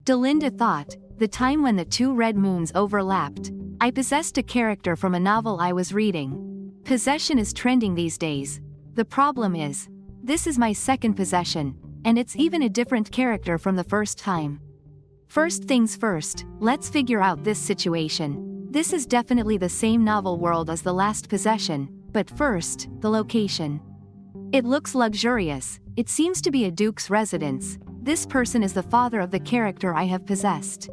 Delinda thought, the time when the two red moons overlapped. I possessed a character from a novel I was reading. Possession is trending these days. The problem is, this is my second possession, and it's even a different character from the first time. First things first, let's figure out this situation. This is definitely the same novel world as the last possession, but first, the location. It looks luxurious. It seems to be a duke's residence. This person is the father of the character I have possessed.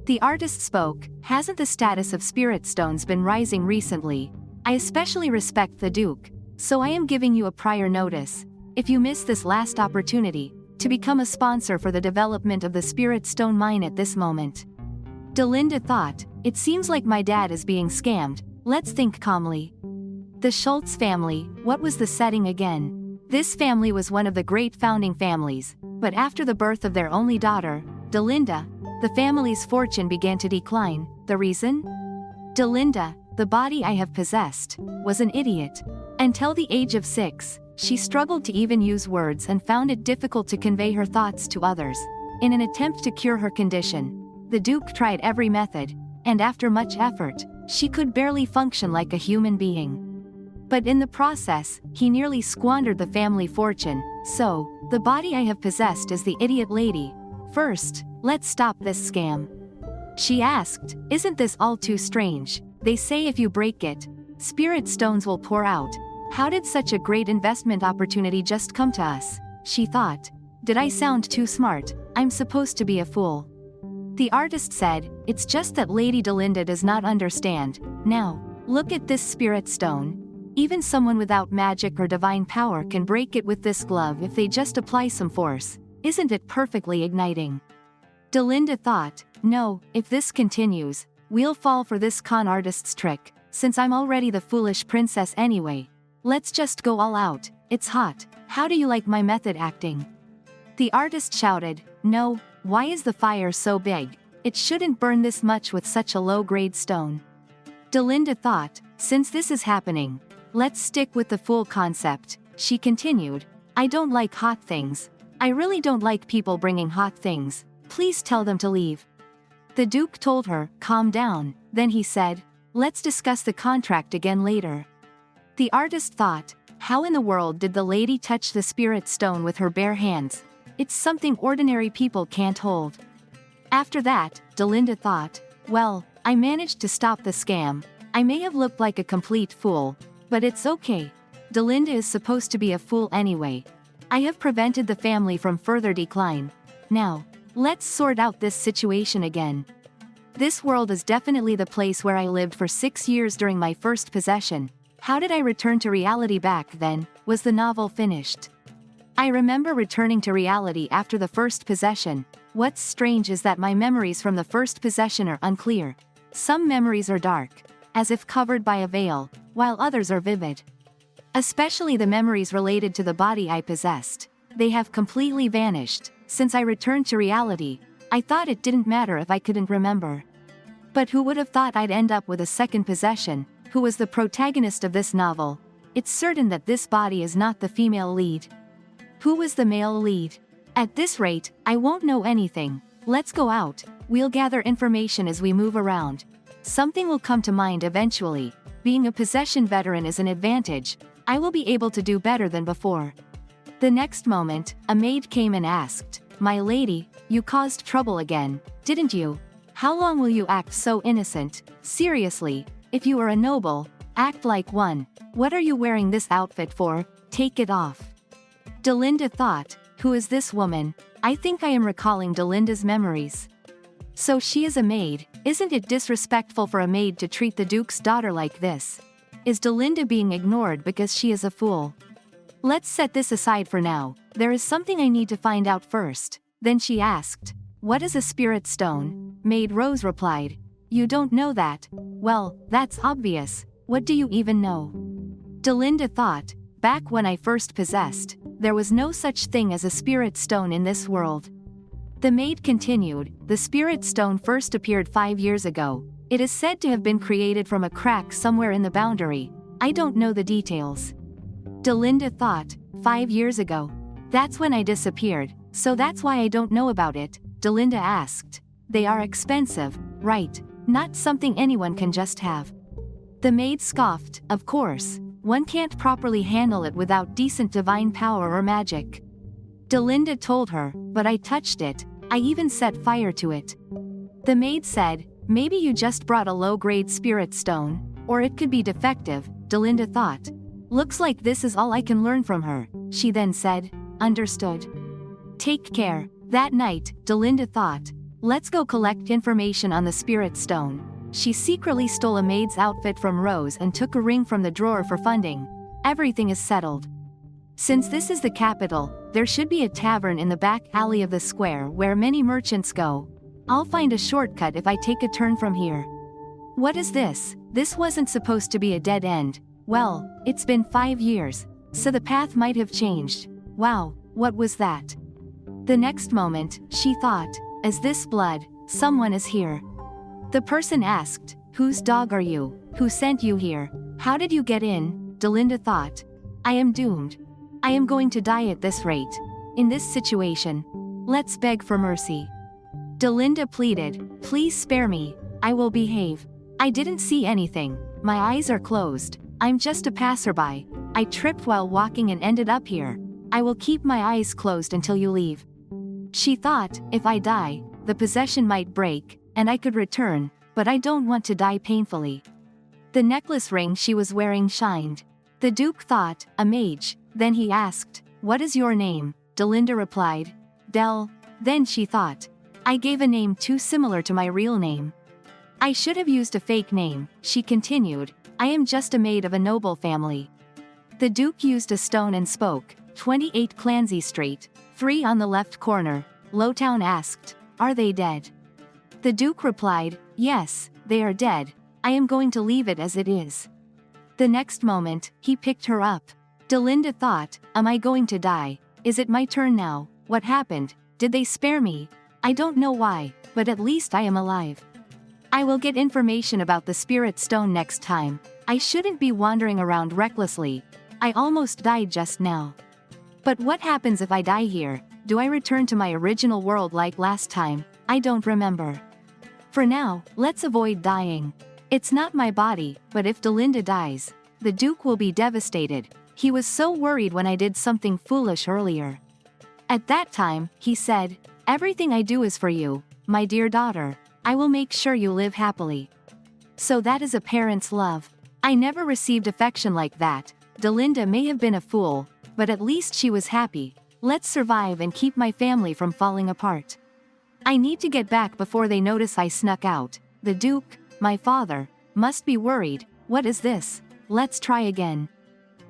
The artist spoke. Hasn't the status of spirit stones been rising recently? I especially respect the duke, so I am giving you a prior notice. If you miss this last opportunity, to become a sponsor for the development of the spirit stone mine at this moment. Delinda thought, it seems like my dad is being scammed. Let's think calmly. The Schultz family, what was the setting again? This family was one of the great founding families, but after the birth of their only daughter, Delinda, the family's fortune began to decline. The reason? Delinda, the body I have possessed, was an idiot. Until the age of 6, she struggled to even use words and found it difficult to convey her thoughts to others. In an attempt to cure her condition, the Duke tried every method, and after much effort, she could barely function like a human being. But in the process, he nearly squandered the family fortune, so, the body I have possessed is the idiot lady. First, let's stop this scam. She asked, isn't this all too strange? They say if you break it, spirit stones will pour out. How did such a great investment opportunity just come to us? She thought. Did I sound too smart? I'm supposed to be a fool. The artist said, it's just that Lady Delinda does not understand. Now, look at this spirit stone. Even someone without magic or divine power can break it with this glove if they just apply some force. Isn't it perfectly igniting? Delinda thought, no, if this continues, we'll fall for this con artist's trick. Since I'm already the foolish princess anyway, let's just go all out. It's hot. How do you like my method acting? The artist shouted, no, why is the fire so big? It shouldn't burn this much with such a low-grade stone. Delinda thought, since this is happening, let's stick with the fool concept. She continued, I don't like hot things. I really don't like people bringing hot things. Please tell them to leave. The Duke told her, calm down. Then he said, let's discuss the contract again later. The artist thought, how in the world did the lady touch the spirit stone with her bare hands? It's something ordinary people can't hold. After that, Delinda thought, well, I managed to stop the scam. I may have looked like a complete fool, but it's okay. Delinda is supposed to be a fool anyway. I have prevented the family from further decline. Now, let's sort out this situation again. This world is definitely the place where I lived for 6 years during my first possession. How did I return to reality back then? Was the novel finished? I remember returning to reality after the first possession. What's strange is that my memories from the first possession are unclear. Some memories are dark, as if covered by a veil, while others are vivid. Especially the memories related to the body I possessed. They have completely vanished. Since I returned to reality, I thought it didn't matter if I couldn't remember. But who would have thought I'd end up with a second possession, who was the protagonist of this novel? It's certain that this body is not the female lead. Who was the male lead? At this rate, I won't know anything. Let's go out. We'll gather information as we move around. Something will come to mind eventually. Being a possession veteran is an advantage. I will be able to do better than before. The next moment, a maid came and asked, my lady, you caused trouble again, didn't you? How long will you act so innocent? Seriously, if you are a noble, act like one. What are you wearing this outfit for? Take it off. Delinda thought, who is this woman? I think I am recalling Delinda's memories. So she is a maid. Isn't it disrespectful for a maid to treat the Duke's daughter like this? Is Delinda being ignored because she is a fool? Let's set this aside for now. There is something I need to find out first. Then she asked, what is a spirit stone? Maid Rose replied, you don't know that? Well, that's obvious. What do you even know? Delinda thought, back when I first possessed, there was no such thing as a spirit stone in this world. The maid continued, the spirit stone first appeared 5 years ago. It is said to have been created from a crack somewhere in the boundary. I don't know the details. Delinda thought, 5 years ago. That's when I disappeared, so that's why I don't know about it. Delinda asked. They are expensive, right? Not something anyone can just have. The maid scoffed, of course. One can't properly handle it without decent divine power or magic. Delinda told her, but I touched it. I even set fire to it. The maid said, maybe you just brought a low-grade spirit stone, or it could be defective, Delinda thought. Looks like this is all I can learn from her, she then said. Understood. Take care. That night, Delinda thought, let's go collect information on the spirit stone. She secretly stole a maid's outfit from Rose and took a ring from the drawer for funding. Everything is settled. Since this is the capital, there should be a tavern in the back alley of the square where many merchants go. I'll find a shortcut if I take a turn from here. What is this? This wasn't supposed to be a dead end. Well, it's been 5 years, so the path might have changed. Wow, what was that? The next moment, she thought, is this blood? Someone is here. The person asked, whose dog are you? Who sent you here? How did you get in? Delinda thought. I am doomed. I am going to die at this rate. In this situation. Let's beg for mercy. Delinda pleaded, please spare me. I will behave. I didn't see anything. My eyes are closed. I'm just a passerby. I tripped while walking and ended up here. I will keep my eyes closed until you leave. She thought, if I die, the possession might break, and I could return, but I don't want to die painfully. The necklace ring she was wearing shined. The Duke thought, a mage. Then he asked, what is your name? Delinda replied, Del. Then she thought, I gave a name too similar to my real name. I should have used a fake name, she continued. I am just a maid of a noble family. The Duke used a stone and spoke, 28 Clancy Street, 3 on the left corner. Lowtown asked, are they dead? The Duke replied, yes, they are dead. I am going to leave it as it is. The next moment, he picked her up. Delinda thought, am I going to die? Is it my turn now? What happened? Did they spare me? I don't know why, but at least I am alive. I will get information about the spirit stone next time. I shouldn't be wandering around recklessly. I almost died just now. But what happens if I die here? Do I return to my original world like last time? I don't remember. For now, let's avoid dying. It's not my body, but if Delinda dies, the Duke will be devastated. He was so worried when I did something foolish earlier. At that time, he said, everything I do is for you, my dear daughter. I will make sure you live happily. So that is a parent's love. I never received affection like that. Delinda may have been a fool, but at least she was happy. Let's survive and keep my family from falling apart. I need to get back before they notice I snuck out. The Duke, my father, must be worried. What is this? Let's try again.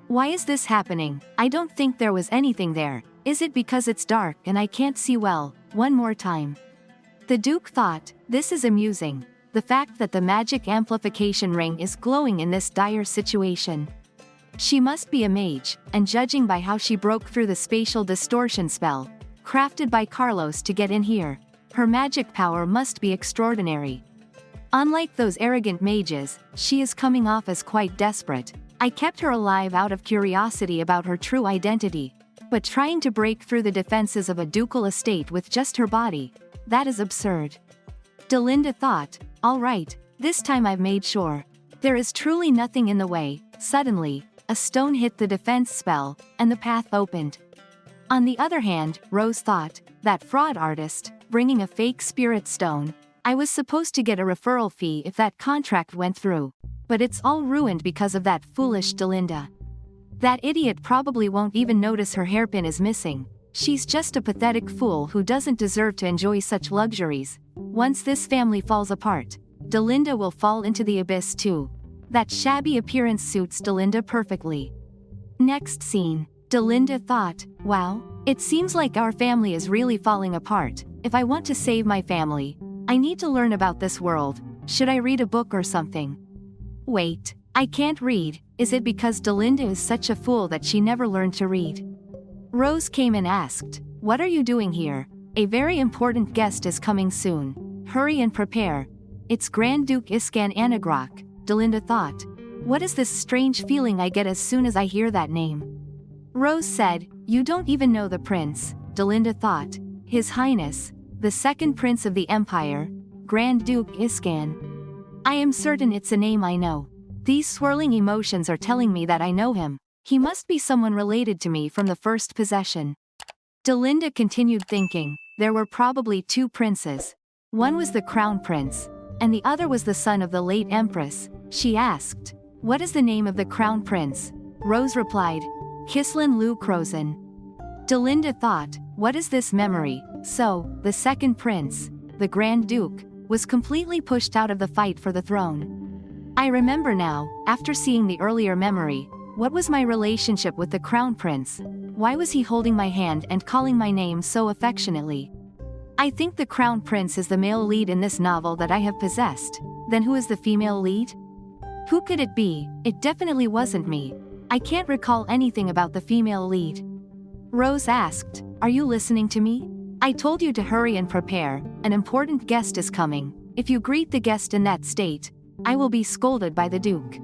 Why is this happening? I don't think there was anything there. Is it because it's dark and I can't see well? One more time. The Duke thought, this is amusing. The fact that the magic amplification ring is glowing in this dire situation. She must be a mage, and judging by how she broke through the spatial distortion spell, crafted by Carlos to get in here, her magic power must be extraordinary. Unlike those arrogant mages, she is coming off as quite desperate. I kept her alive out of curiosity about her true identity, but trying to break through the defenses of a ducal estate with just her body, that is absurd. Delinda thought, all right, this time I've made sure. There is truly nothing in the way. Suddenly, a stone hit the defense spell, and the path opened. On the other hand, Rose thought, that fraud artist, bringing a fake spirit stone, I was supposed to get a referral fee if that contract went through. But it's all ruined because of that foolish Delinda. That idiot probably won't even notice her hairpin is missing. She's just a pathetic fool who doesn't deserve to enjoy such luxuries. Once this family falls apart, Delinda will fall into the abyss too. That shabby appearance suits Delinda perfectly. Next scene. Delinda thought, wow, it seems like our family is really falling apart. If I want to save my family, I need to learn about this world. Should I read a book or something? Wait, I can't read. Is it because Delinda is such a fool that she never learned to read? Rose came and asked, what are you doing here? A very important guest is coming soon. Hurry and prepare. It's Grand Duke Iskan Anagrok, Delinda thought. What is this strange feeling I get as soon as I hear that name? Rose said, you don't even know the prince, Delinda thought. His Highness, the second prince of the empire, Grand Duke Iscan. I am certain it's a name I know. These swirling emotions are telling me that I know him. He must be someone related to me from the first possession. Delinda continued thinking. There were probably two princes. One was the crown prince, and the other was the son of the late empress. She asked, "What is the name of the crown prince?" Rose replied, "Kislin Lu Crozen." Delinda thought, what is this memory? So, the second prince, the Grand Duke, was completely pushed out of the fight for the throne. I remember now, after seeing the earlier memory, what was my relationship with the crown prince? Why was he holding my hand and calling my name so affectionately? I think the crown prince is the male lead in this novel that I have possessed. Then who is the female lead? Who could it be? It definitely wasn't me. I can't recall anything about the female lead. Rose asked, "Are you listening to me? I told you to hurry and prepare, an important guest is coming. If you greet the guest in that state, I will be scolded by the Duke."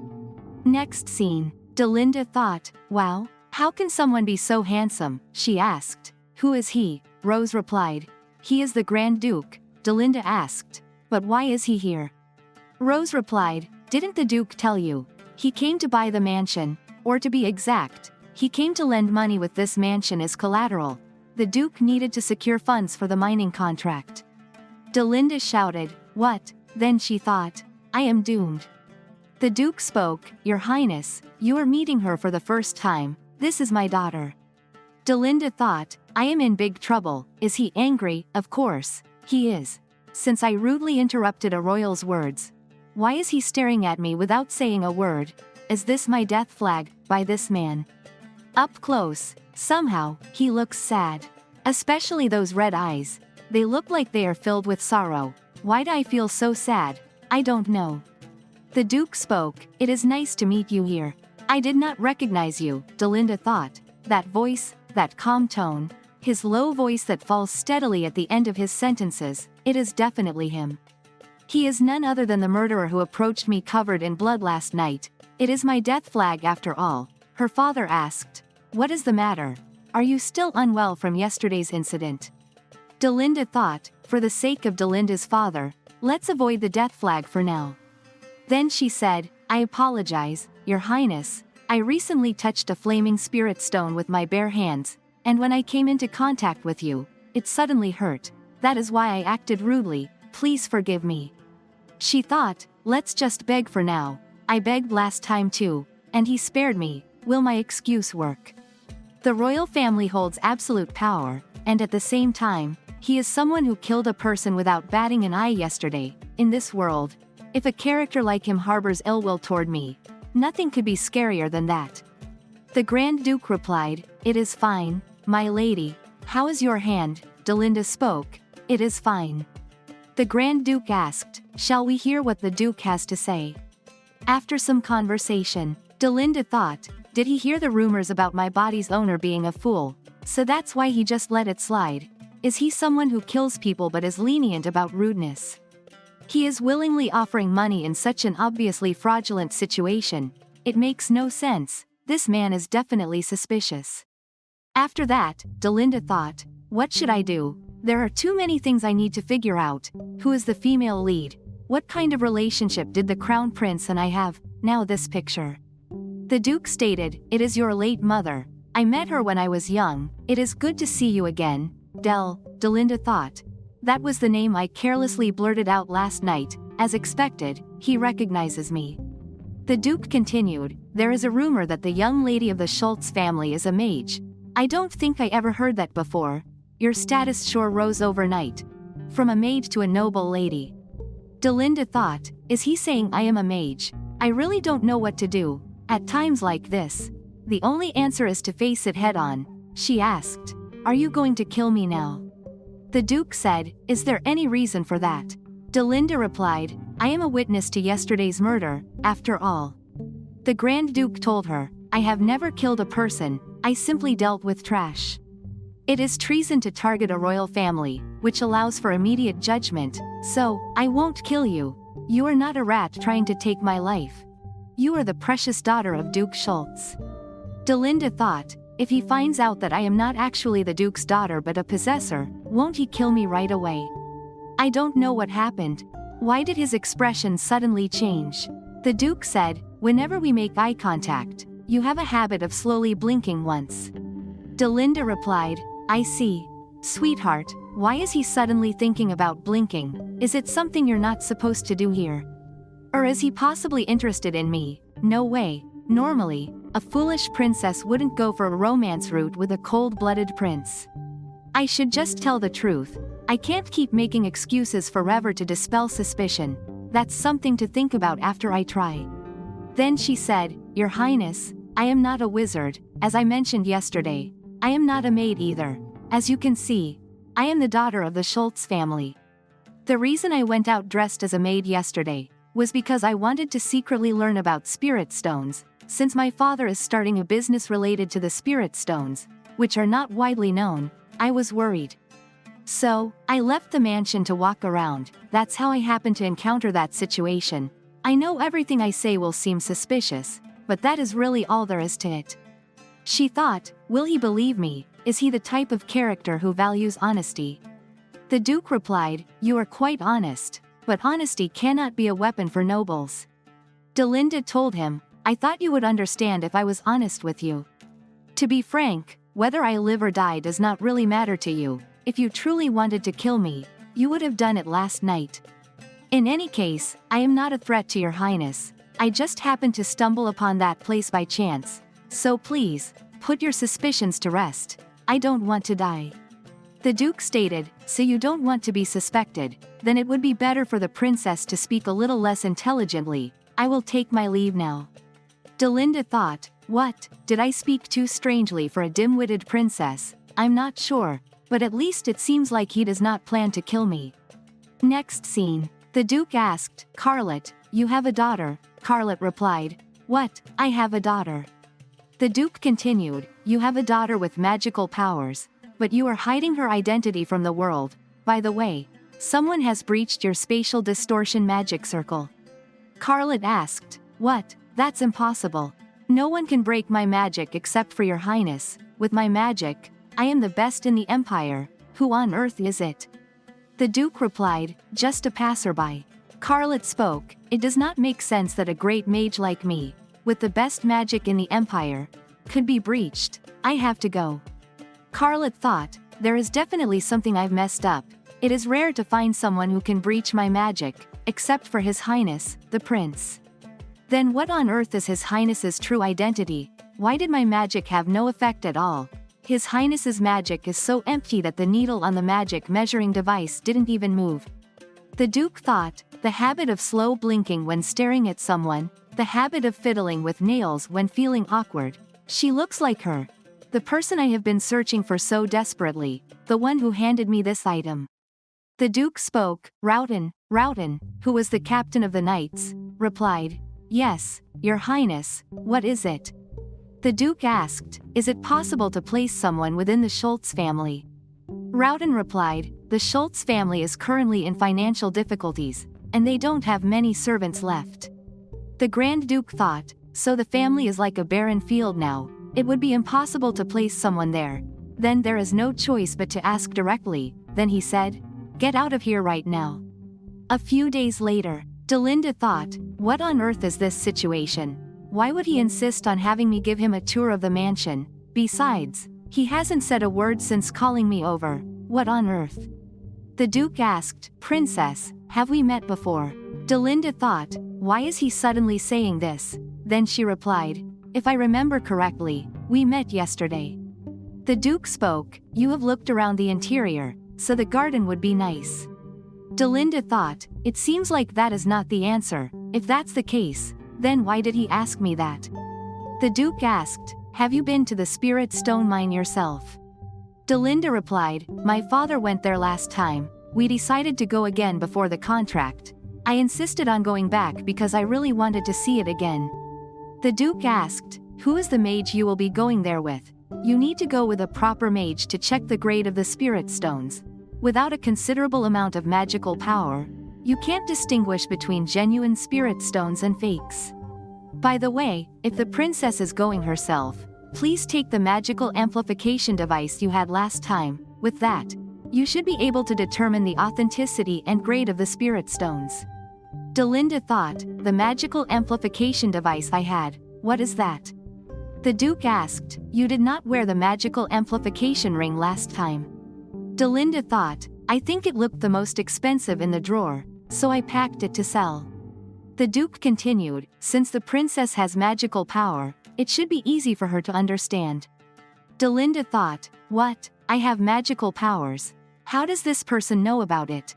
Next scene. Delinda thought, wow, how can someone be so handsome? She asked. "Who is he?" Rose replied. "He is the Grand Duke." Delinda asked, "But why is he here?" Rose replied, "Didn't the Duke tell you? He came to buy the mansion, or to be exact, he came to lend money with this mansion as collateral. The Duke needed to secure funds for the mining contract." Delinda shouted, "What?" Then she thought, "I am doomed." The Duke spoke, "Your Highness, you are meeting her for the first time. This is my daughter." Delinda thought, I am in big trouble. Is he angry? Of course, he is. Since I rudely interrupted a royal's words. Why is he staring at me without saying a word? Is this my death flag, by this man? Up close, somehow, he looks sad. Especially those red eyes. They look like they are filled with sorrow. Why do I feel so sad? I don't know. The Duke spoke, "It is nice to meet you here. I did not recognize you," Delinda thought. That voice, that calm tone, his low voice that falls steadily at the end of his sentences, it is definitely him. He is none other than the murderer who approached me covered in blood last night. It is my death flag after all. Her father asked, "What is the matter? Are you still unwell from yesterday's incident?" Delinda thought, for the sake of Delinda's father, let's avoid the death flag for now. Then she said, "I apologize, Your Highness. I recently touched a flaming spirit stone with my bare hands, and when I came into contact with you, it suddenly hurt. That is why I acted rudely. Please forgive me." She thought, let's just beg for now. I begged last time too, and he spared me. Will my excuse work? The royal family holds absolute power, and at the same time, he is someone who killed a person without batting an eye yesterday. In this world, if a character like him harbors ill will toward me, nothing could be scarier than that. The Grand Duke replied, "It is fine, my lady. How is your hand?" Delinda spoke, "It is fine." The Grand Duke asked, "Shall we hear what the Duke has to say?" After some conversation, Delinda thought, did he hear the rumors about my body's owner being a fool? So that's why he just let it slide. Is he someone who kills people but is lenient about rudeness? He is willingly offering money in such an obviously fraudulent situation. It makes no sense. This man is definitely suspicious. After that, Delinda thought, what should I do? There are too many things I need to figure out. Who is the female lead? What kind of relationship did the crown prince and I have? Now this picture. The Duke stated, "It is your late mother. I met her when I was young. It is good to see you again, Delinda thought. That was the name I carelessly blurted out last night. As expected, he recognizes me." The Duke continued, "There is a rumor that the young lady of the Schultz family is a mage. I don't think I ever heard that before. Your status sure rose overnight. From a maid to a noble lady." Delinda thought, is he saying I am a mage? I really don't know what to do. At times like this, the only answer is to face it head on. She asked, "Are you going to kill me now?" The Duke said, "Is there any reason for that?" Delinda replied, "I am a witness to yesterday's murder, after all." The Grand Duke told her, "I have never killed a person, I simply dealt with trash. It is treason to target a royal family, which allows for immediate judgment, so, I won't kill you. You are not a rat trying to take my life. You are the precious daughter of Duke Schultz." Delinda thought, if he finds out that I am not actually the Duke's daughter but a possessor, Won't he kill me right away? I don't know what happened. Why did his expression suddenly change? The Duke said, whenever we make eye contact, you have a habit of slowly blinking once. Delinda replied, I see. Sweetheart, why is he suddenly thinking about blinking? Is it something you're not supposed to do here? Or is he possibly interested in me? No way. Normally, a foolish princess wouldn't go for a romance route with a cold-blooded prince. I should just tell the truth. I can't keep making excuses forever to dispel suspicion. That's something to think about after I try. Then she said, Your Highness, I am not a wizard, as I mentioned yesterday. I am not a maid either. As you can see, I am the daughter of the Schultz family. The reason I went out dressed as a maid yesterday was because I wanted to secretly learn about spirit stones, since my father is starting a business related to the spirit stones, which are not widely known. I was worried. So, I left the mansion to walk around. That's how I happened to encounter that situation. I know everything I say will seem suspicious, but that is really all there is to it. She thought, will he believe me? Is he the type of character who values honesty? The Duke replied, You are quite honest, but honesty cannot be a weapon for nobles. Delinda told him, I thought you would understand if I was honest with you. To be frank, whether I live or die does not really matter to you. If you truly wanted to kill me, you would have done it last night. In any case, I am not a threat to your highness. I just happened to stumble upon that place by chance. So please, put your suspicions to rest. I don't want to die. The Duke stated, So you don't want to be suspected, then it would be better for the princess to speak a little less intelligently. I will take my leave now. Delinda thought, What, did I speak too strangely for a dim-witted princess? I'm not sure, but at least it seems like he does not plan to kill me. Next scene. The Duke asked, Carlot, you have a daughter? Carlot replied, What, I have a daughter. The Duke continued, You have a daughter with magical powers, but you are hiding her identity from the world. By the way, someone has breached your spatial distortion magic circle. Carlot asked, What, that's impossible. No one can break my magic except for your highness. With my magic, I am the best in the empire. Who on earth is it? The Duke replied, Just a passerby. Carlot spoke, It does not make sense that a great mage like me, with the best magic in the empire, could be breached. I have to go. Carlot thought, There is definitely something I've messed up. It is rare to find someone who can breach my magic, except for His Highness, the Prince. Then what on earth is His Highness's true identity? Why did my magic have no effect at all? His Highness's magic is so empty that the needle on the magic measuring device didn't even move. The Duke thought, the habit of slow blinking when staring at someone, the habit of fiddling with nails when feeling awkward. She looks like her. The person I have been searching for so desperately, the one who handed me this item. The Duke spoke, Rion, who was the captain of the knights, replied, Yes, your highness, what is it? The Duke asked, Is it possible to place someone within the Schultz family? Rion replied, The Schultz family is currently in financial difficulties, and they don't have many servants left. The Grand Duke thought, So the family is like a barren field now. It would be impossible to place someone there. Then there is no choice but to ask directly. Then he said, Get out of here right now. A few days later, Delinda thought, What on earth is this situation? Why would he insist on having me give him a tour of the mansion? Besides, he hasn't said a word since calling me over. What on earth? The Duke asked, Princess, have we met before? Delinda thought, Why is he suddenly saying this? Then she replied, If I remember correctly, we met yesterday. The Duke spoke, You have looked around the interior, so the garden would be nice. Delinda thought, It seems like that is not the answer. If that's the case, then why did he ask me that? The Duke asked, Have you been to the Spirit Stone mine yourself? Delinda replied, My father went there last time. We decided to go again before the contract. I insisted on going back because I really wanted to see it again. The Duke asked, Who is the mage you will be going there with? You need to go with a proper mage to check the grade of the Spirit Stones. Without a considerable amount of magical power, you can't distinguish between genuine Spirit Stones and fakes. By the way, if the princess is going herself, please take the magical amplification device you had last time. With that, You should be able to determine the authenticity and grade of the spirit stones. Delinda thought, the magical amplification device I had, what is that? The Duke asked, you did not wear the magical amplification ring last time. Delinda thought, I think it looked the most expensive in the drawer, so I packed it to sell. The Duke continued, since the princess has magical power, it should be easy for her to understand. Delinda thought, what? I have magical powers. How does this person know about it?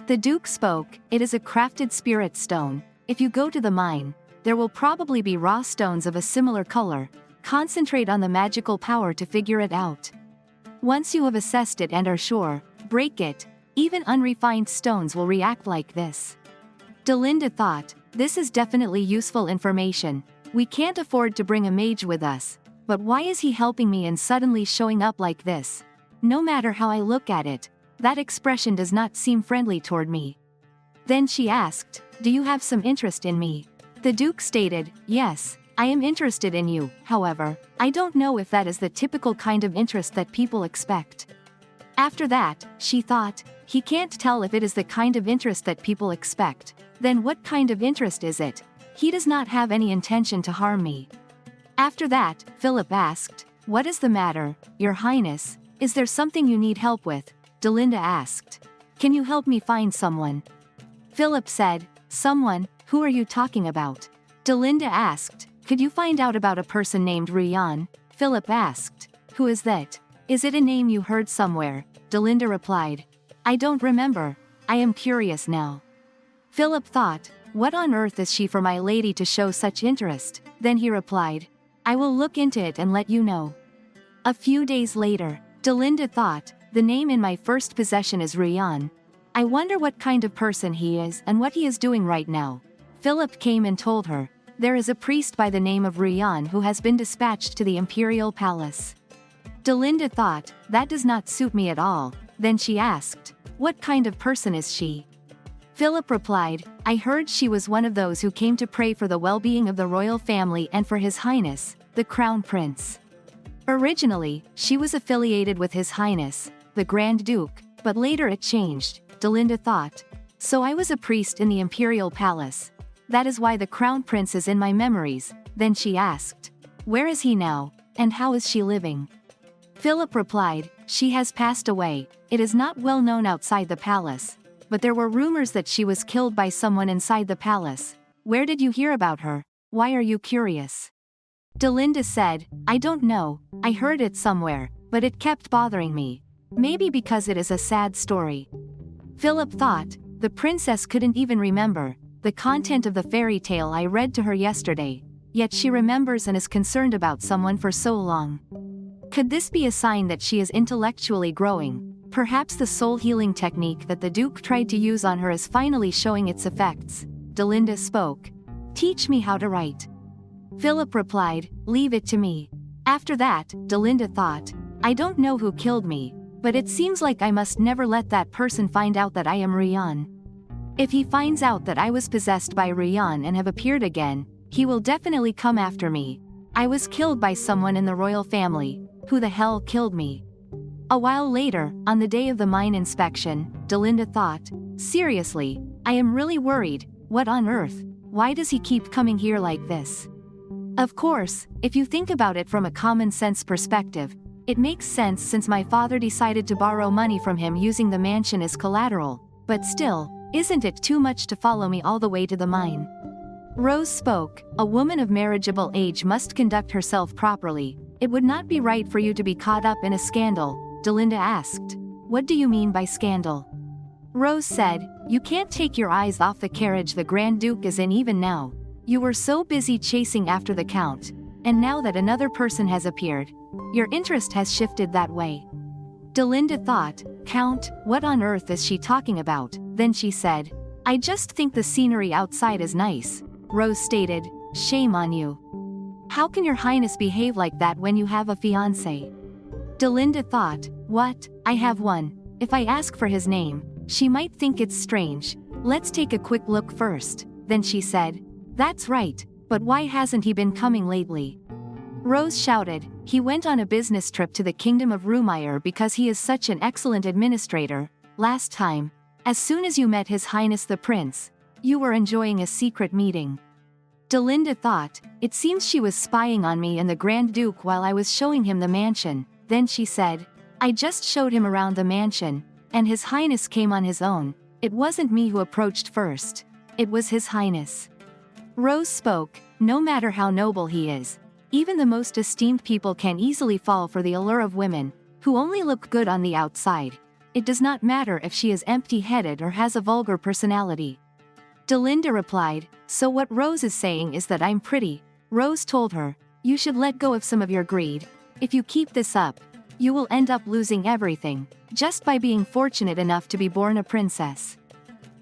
The Duke spoke, it is a crafted spirit stone. If you go to the mine, there will probably be raw stones of a similar color. Concentrate on the magical power to figure it out. Once you have assessed it and are sure, break it. Even unrefined stones will react like this. Delinda thought, this is definitely useful information. We can't afford to bring a mage with us. But why is he helping me and suddenly showing up like this? No matter how I look at it, that expression does not seem friendly toward me. Then she asked, do you have some interest in me? The Duke stated, yes, I am interested in you. However, I don't know if that is the typical kind of interest that people expect. After that, she thought, he can't tell if it is the kind of interest that people expect. Then what kind of interest is it? He does not have any intention to harm me. After that, Philip asked, what is the matter, Your Highness? Is there something you need help with? Delinda asked. Can you help me find someone? Philip said, someone, who are you talking about? Delinda asked, could you find out about a person named Rion? Philip asked, who is that? Is it a name you heard somewhere? Delinda replied, I don't remember. I am curious now. Philip thought, what on earth is she for my lady to show such interest? Then he replied, I will look into it and let you know. A few days later, Delinda thought, the name in my first possession is Rion. I wonder what kind of person he is and what he is doing right now. Philip came and told her, there is a priest by the name of Rion who has been dispatched to the imperial palace. Delinda thought, that does not suit me at all. Then she asked, what kind of person is she? Philip replied, I heard she was one of those who came to pray for the well-being of the royal family and for His Highness, the Crown Prince. Originally, she was affiliated with His Highness, the Grand Duke, but later it changed, Delinda thought. So I was a priest in the imperial palace. That is why the Crown Prince is in my memories. Then she asked, where is he now, and how is she living? Philip replied, she has passed away. It is not well known outside the palace. But there were rumors that she was killed by someone inside the palace. Where did you hear about her? Why are you curious? Delinda said, I don't know, I heard it somewhere, but it kept bothering me. Maybe because it is a sad story. Philip thought, the princess couldn't even remember the content of the fairy tale I read to her yesterday, yet she remembers and is concerned about someone for so long. Could this be a sign that she is intellectually growing? Perhaps the soul healing technique that the Duke tried to use on her is finally showing its effects. Delinda spoke. Teach me how to write. Philip replied, leave it to me. After that, Delinda thought, I don't know who killed me, but it seems like I must never let that person find out that I am Rion. If he finds out that I was possessed by Rion and have appeared again, he will definitely come after me. I was killed by someone in the royal family. Who the hell killed me? A while later, on the day of the mine inspection, Delinda thought, seriously, I am really worried. What on earth? Why does he keep coming here like this? Of course, if you think about it from a common sense perspective, it makes sense since my father decided to borrow money from him using the mansion as collateral, but still, isn't it too much to follow me all the way to the mine? Rose spoke, a woman of marriageable age must conduct herself properly. It would not be right for you to be caught up in a scandal. Delinda asked, what do you mean by scandal? Rose said, you can't take your eyes off the carriage the Grand Duke is in even now. You were so busy chasing after the Count, and now that another person has appeared, your interest has shifted that way. Delinda thought, Count, what on earth is she talking about? Then she said, I just think the scenery outside is nice. Rose stated, shame on you. How can your highness behave like that when you have a fiance? Delinda thought, what? I have one. If I ask for his name, she might think it's strange. Let's take a quick look first. Then she said, that's right, but why hasn't he been coming lately? Rose shouted, "He went on a business trip to the kingdom of Rumire because he is such an excellent administrator. Last time, as soon as you met His Highness the Prince, you were enjoying a secret meeting." Delinda thought, it seems she was spying on me and the Grand Duke while I was showing him the mansion. Then she said, "I just showed him around the mansion, and His Highness came on his own. It wasn't me who approached first. It was His Highness." Rose spoke, "No matter how noble he is, even the most esteemed people can easily fall for the allure of women, who only look good on the outside. It does not matter if she is empty-headed or has a vulgar personality." Delinda replied, "So what Rose is saying is that I'm pretty." Rose told her, "You should let go of some of your greed. If you keep this up, you will end up losing everything, just by being fortunate enough to be born a princess."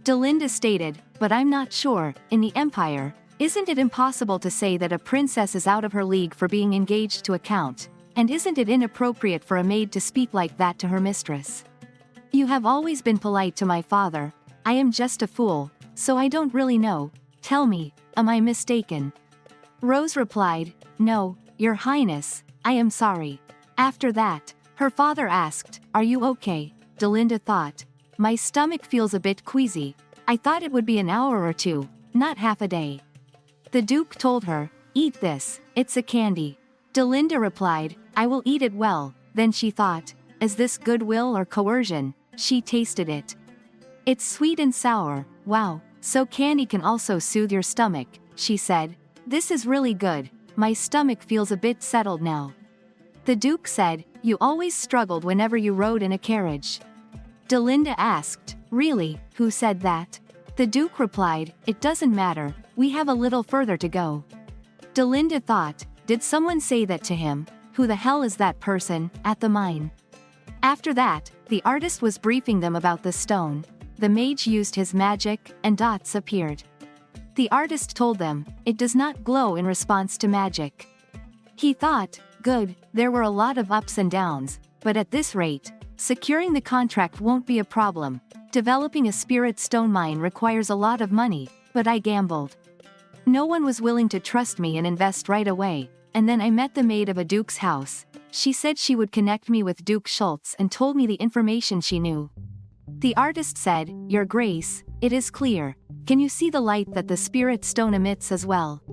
Delinda stated, "But I'm not sure, in the Empire, isn't it impossible to say that a princess is out of her league for being engaged to a count, and isn't it inappropriate for a maid to speak like that to her mistress? You have always been polite to my father. I am just a fool, so I don't really know. Tell me, am I mistaken?" Rose replied, "No, Your Highness, I am sorry." After that, her father asked, "Are you okay?" Delinda thought, "My stomach feels a bit queasy. I thought it would be an hour or two, not half a day." The Duke told her, "Eat this, it's a candy." Delinda replied, "I will eat it well." Then she thought, is this goodwill or coercion? She tasted it. "It's sweet and sour, wow, so candy can also soothe your stomach," she said. "This is really good, my stomach feels a bit settled now." The Duke said, "You always struggled whenever you rode in a carriage." Delinda asked, "Really, who said that?" The Duke replied, "It doesn't matter, we have a little further to go." Delinda thought, did someone say that to him? Who the hell is that person, at the mine? After that, the artist was briefing them about the stone. The mage used his magic, and dots appeared. The artist told them, it does not glow in response to magic. He thought, good, there were a lot of ups and downs, but at this rate, securing the contract won't be a problem. Developing a spirit stone mine requires a lot of money, but I gambled. No one was willing to trust me and invest right away, and then I met the maid of a duke's house. She said she would connect me with Duke Schultz and told me the information she knew. The artist said, Your Grace, it is clear. Can you see the light that the spirit stone emits as well?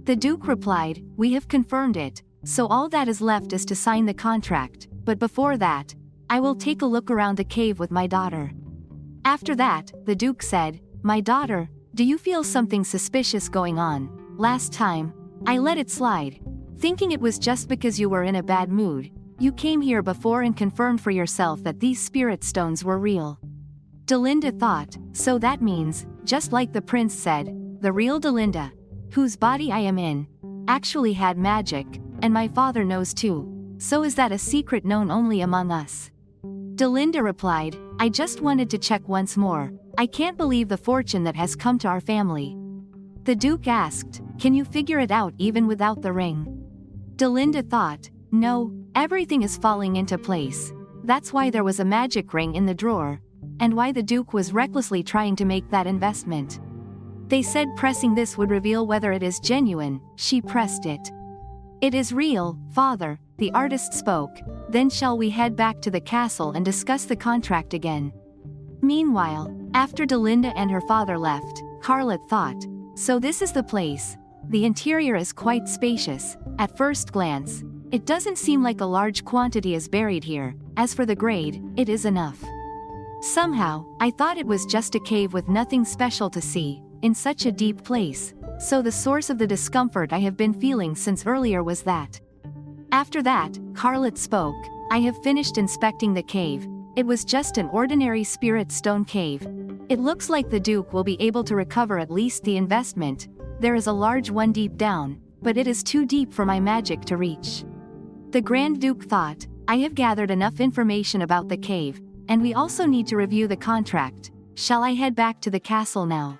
The Duke replied, we have confirmed it, so all that is left is to sign the contract, but before that, I will take a look around the cave with my daughter. After that, the Duke said, my daughter, do you feel something suspicious going on? Last time, I let it slide, thinking it was just because you were in a bad mood. You came here before and confirmed for yourself that these spirit stones were real. Delinda thought, so that means, just like the prince said, the real Delinda, whose body I am in, actually had magic, and my father knows too. So is that a secret known only among us? Delinda replied, I just wanted to check once more. I can't believe the fortune that has come to our family. The Duke asked, can you figure it out even without the ring? Delinda thought, no, everything is falling into place. That's why there was a magic ring in the drawer, and why the Duke was recklessly trying to make that investment. They said pressing this would reveal whether it is genuine. She pressed it. It is real, father, the artist spoke. Then shall we head back to the castle and discuss the contract again? Meanwhile, after Delinda and her father left, Carlot thought, so this is the place. The interior is quite spacious. At first glance, it doesn't seem like a large quantity is buried here. As for the grade, it is enough. Somehow, I thought it was just a cave with nothing special to see, in such a deep place, so the source of the discomfort I have been feeling since earlier was that. After that, Carlot spoke, I have finished inspecting the cave. It was just an ordinary spirit stone cave. It looks like the Duke will be able to recover at least the investment. There is a large one deep down, but it is too deep for my magic to reach. The Grand Duke thought, I have gathered enough information about the cave, and we also need to review the contract. Shall I head back to the castle now?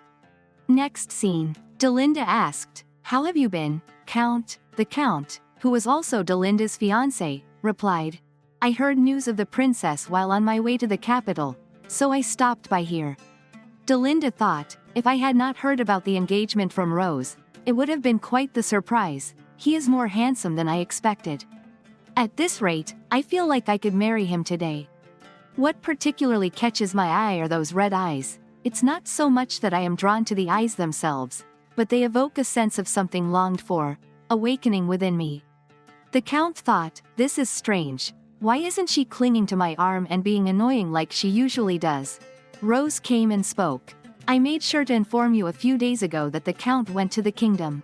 Next scene, Delinda asked, how have you been, Count? The Count, who was also Delinda's fiance, replied, I heard news of the princess while on my way to the capital, so I stopped by here. Delinda thought, if I had not heard about the engagement from Rose, it would have been quite the surprise. He is more handsome than I expected. At this rate, I feel like I could marry him today. What particularly catches my eye are those red eyes. It's not so much that I am drawn to the eyes themselves, but they evoke a sense of something longed for, awakening within me. The Count thought, this is strange. Why isn't she clinging to my arm and being annoying like she usually does? Rose came and spoke. I made sure to inform you a few days ago that the Count went to the kingdom.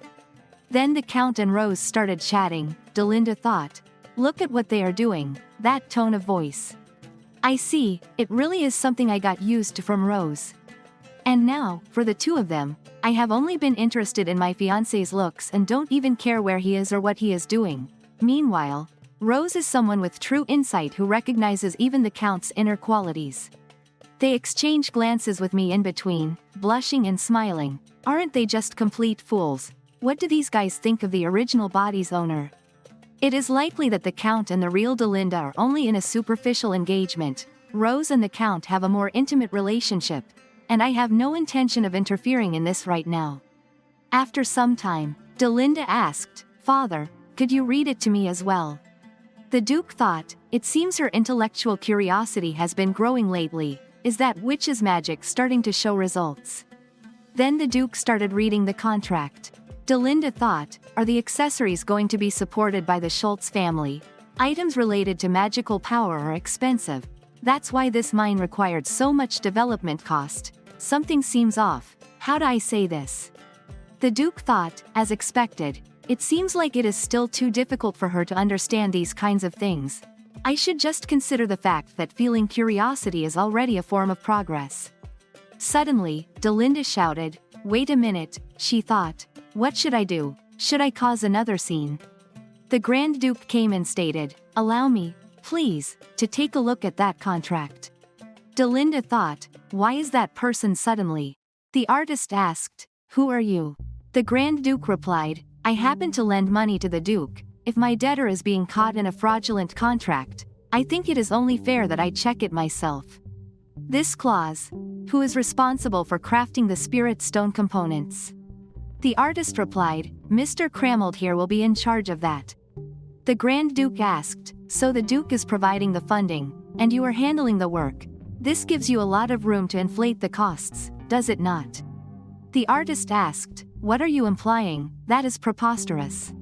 Then the Count and Rose started chatting, Delinda thought. Look at what they are doing, that tone of voice. I see, it really is something I got used to from Rose. And now, for the two of them, I have only been interested in my fiancé's looks and don't even care where he is or what he is doing. Meanwhile, Rose is someone with true insight who recognizes even the Count's inner qualities. They exchange glances with me in between, blushing and smiling. Aren't they just complete fools? What do these guys think of the original body's owner? It is likely that the Count and the real Delinda are only in a superficial engagement. Rose and the Count have a more intimate relationship, and I have no intention of interfering in this right now. After some time, Delinda asked, Father, could you read it to me as well? The Duke thought, it seems her intellectual curiosity has been growing lately. Is that witch's magic starting to show results? Then the Duke started reading the contract. Delinda thought, are the accessories going to be supported by the Schultz family? Items related to magical power are expensive. That's why this mine required so much development cost. Something seems off. How do I say this? The Duke thought, as expected, it seems like it is still too difficult for her to understand these kinds of things. I should just consider the fact that feeling curiosity is already a form of progress. Suddenly, Delinda shouted, wait a minute, she thought. What should I do? Should I cause another scene? The Grand Duke came and stated, allow me, please, to take a look at that contract. Delinda thought, why is that person suddenly? The artist asked, who are you? The Grand Duke replied, I happen to lend money to the Duke. If my debtor is being caught in a fraudulent contract, I think it is only fair that I check it myself. This clause, who is responsible for crafting the spirit stone components? The artist replied, Mr. Cramold here will be in charge of that. The Grand Duke asked, so the Duke is providing the funding, and you are handling the work. This gives you a lot of room to inflate the costs, does it not? The artist asked, what are you implying? That is preposterous.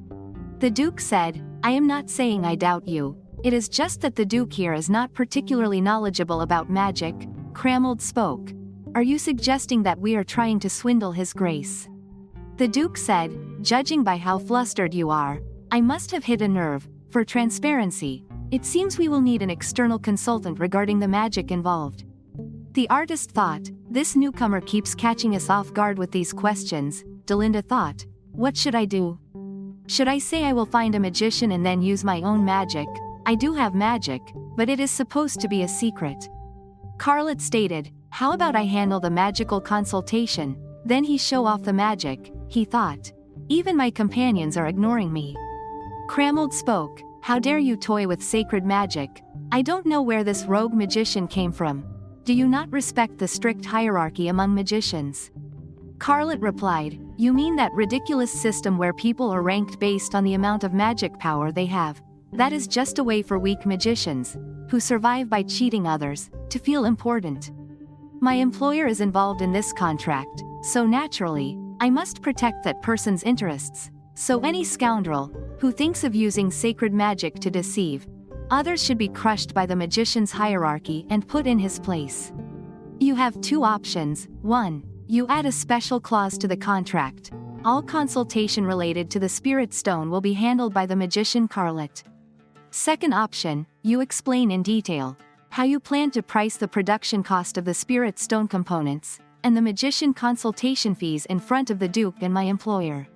The Duke said, I am not saying I doubt you. It is just that the Duke here is not particularly knowledgeable about magic. Cramold spoke. Are you suggesting that we are trying to swindle his grace? The Duke said, judging by how flustered you are, I must have hit a nerve. For transparency, it seems we will need an external consultant regarding the magic involved. The artist thought, this newcomer keeps catching us off guard with these questions. Delinda thought, what should I do? Should I say I will find a magician and then use my own magic? I do have magic, but it is supposed to be a secret. Carlot stated, how about I handle the magical consultation, then he show off the magic, he thought. Even my companions are ignoring me. Cramold spoke, how dare you toy with sacred magic? I don't know where this rogue magician came from. Do you not respect the strict hierarchy among magicians? Carlot replied, you mean that ridiculous system where people are ranked based on the amount of magic power they have? That is just a way for weak magicians, who survive by cheating others, to feel important. My employer is involved in this contract, so naturally, I must protect that person's interests. So any scoundrel, who thinks of using sacred magic to deceive others should be crushed by the magician's hierarchy and put in his place. You have two options. 1. You add a special clause to the contract. All consultation related to the spirit stone will be handled by the magician Carlot. Second option, you explain in detail how you plan to price the production cost of the spirit stone components, and the magician consultation fees in front of the Duke and my employer.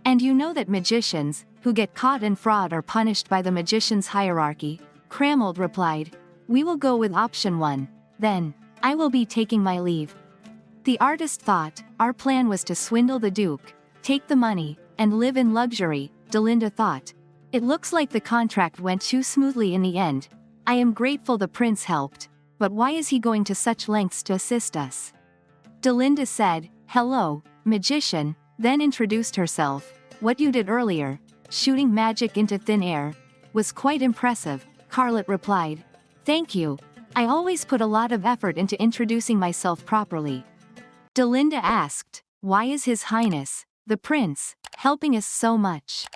And you know that magicians, who get caught in fraud are punished by the magician's hierarchy. Cramold replied, we will go with option 1, then, I will be taking my leave. The artist thought, our plan was to swindle the Duke, take the money, and live in luxury. Delinda thought, it looks like the contract went too smoothly in the end. I am grateful the prince helped, but why is he going to such lengths to assist us? Delinda said, hello, magician, then introduced herself. What you did earlier, shooting magic into thin air, was quite impressive, Carlot replied. Thank you. I always put a lot of effort into introducing myself properly. Delinda asked, why is His Highness, the Prince, helping us so much?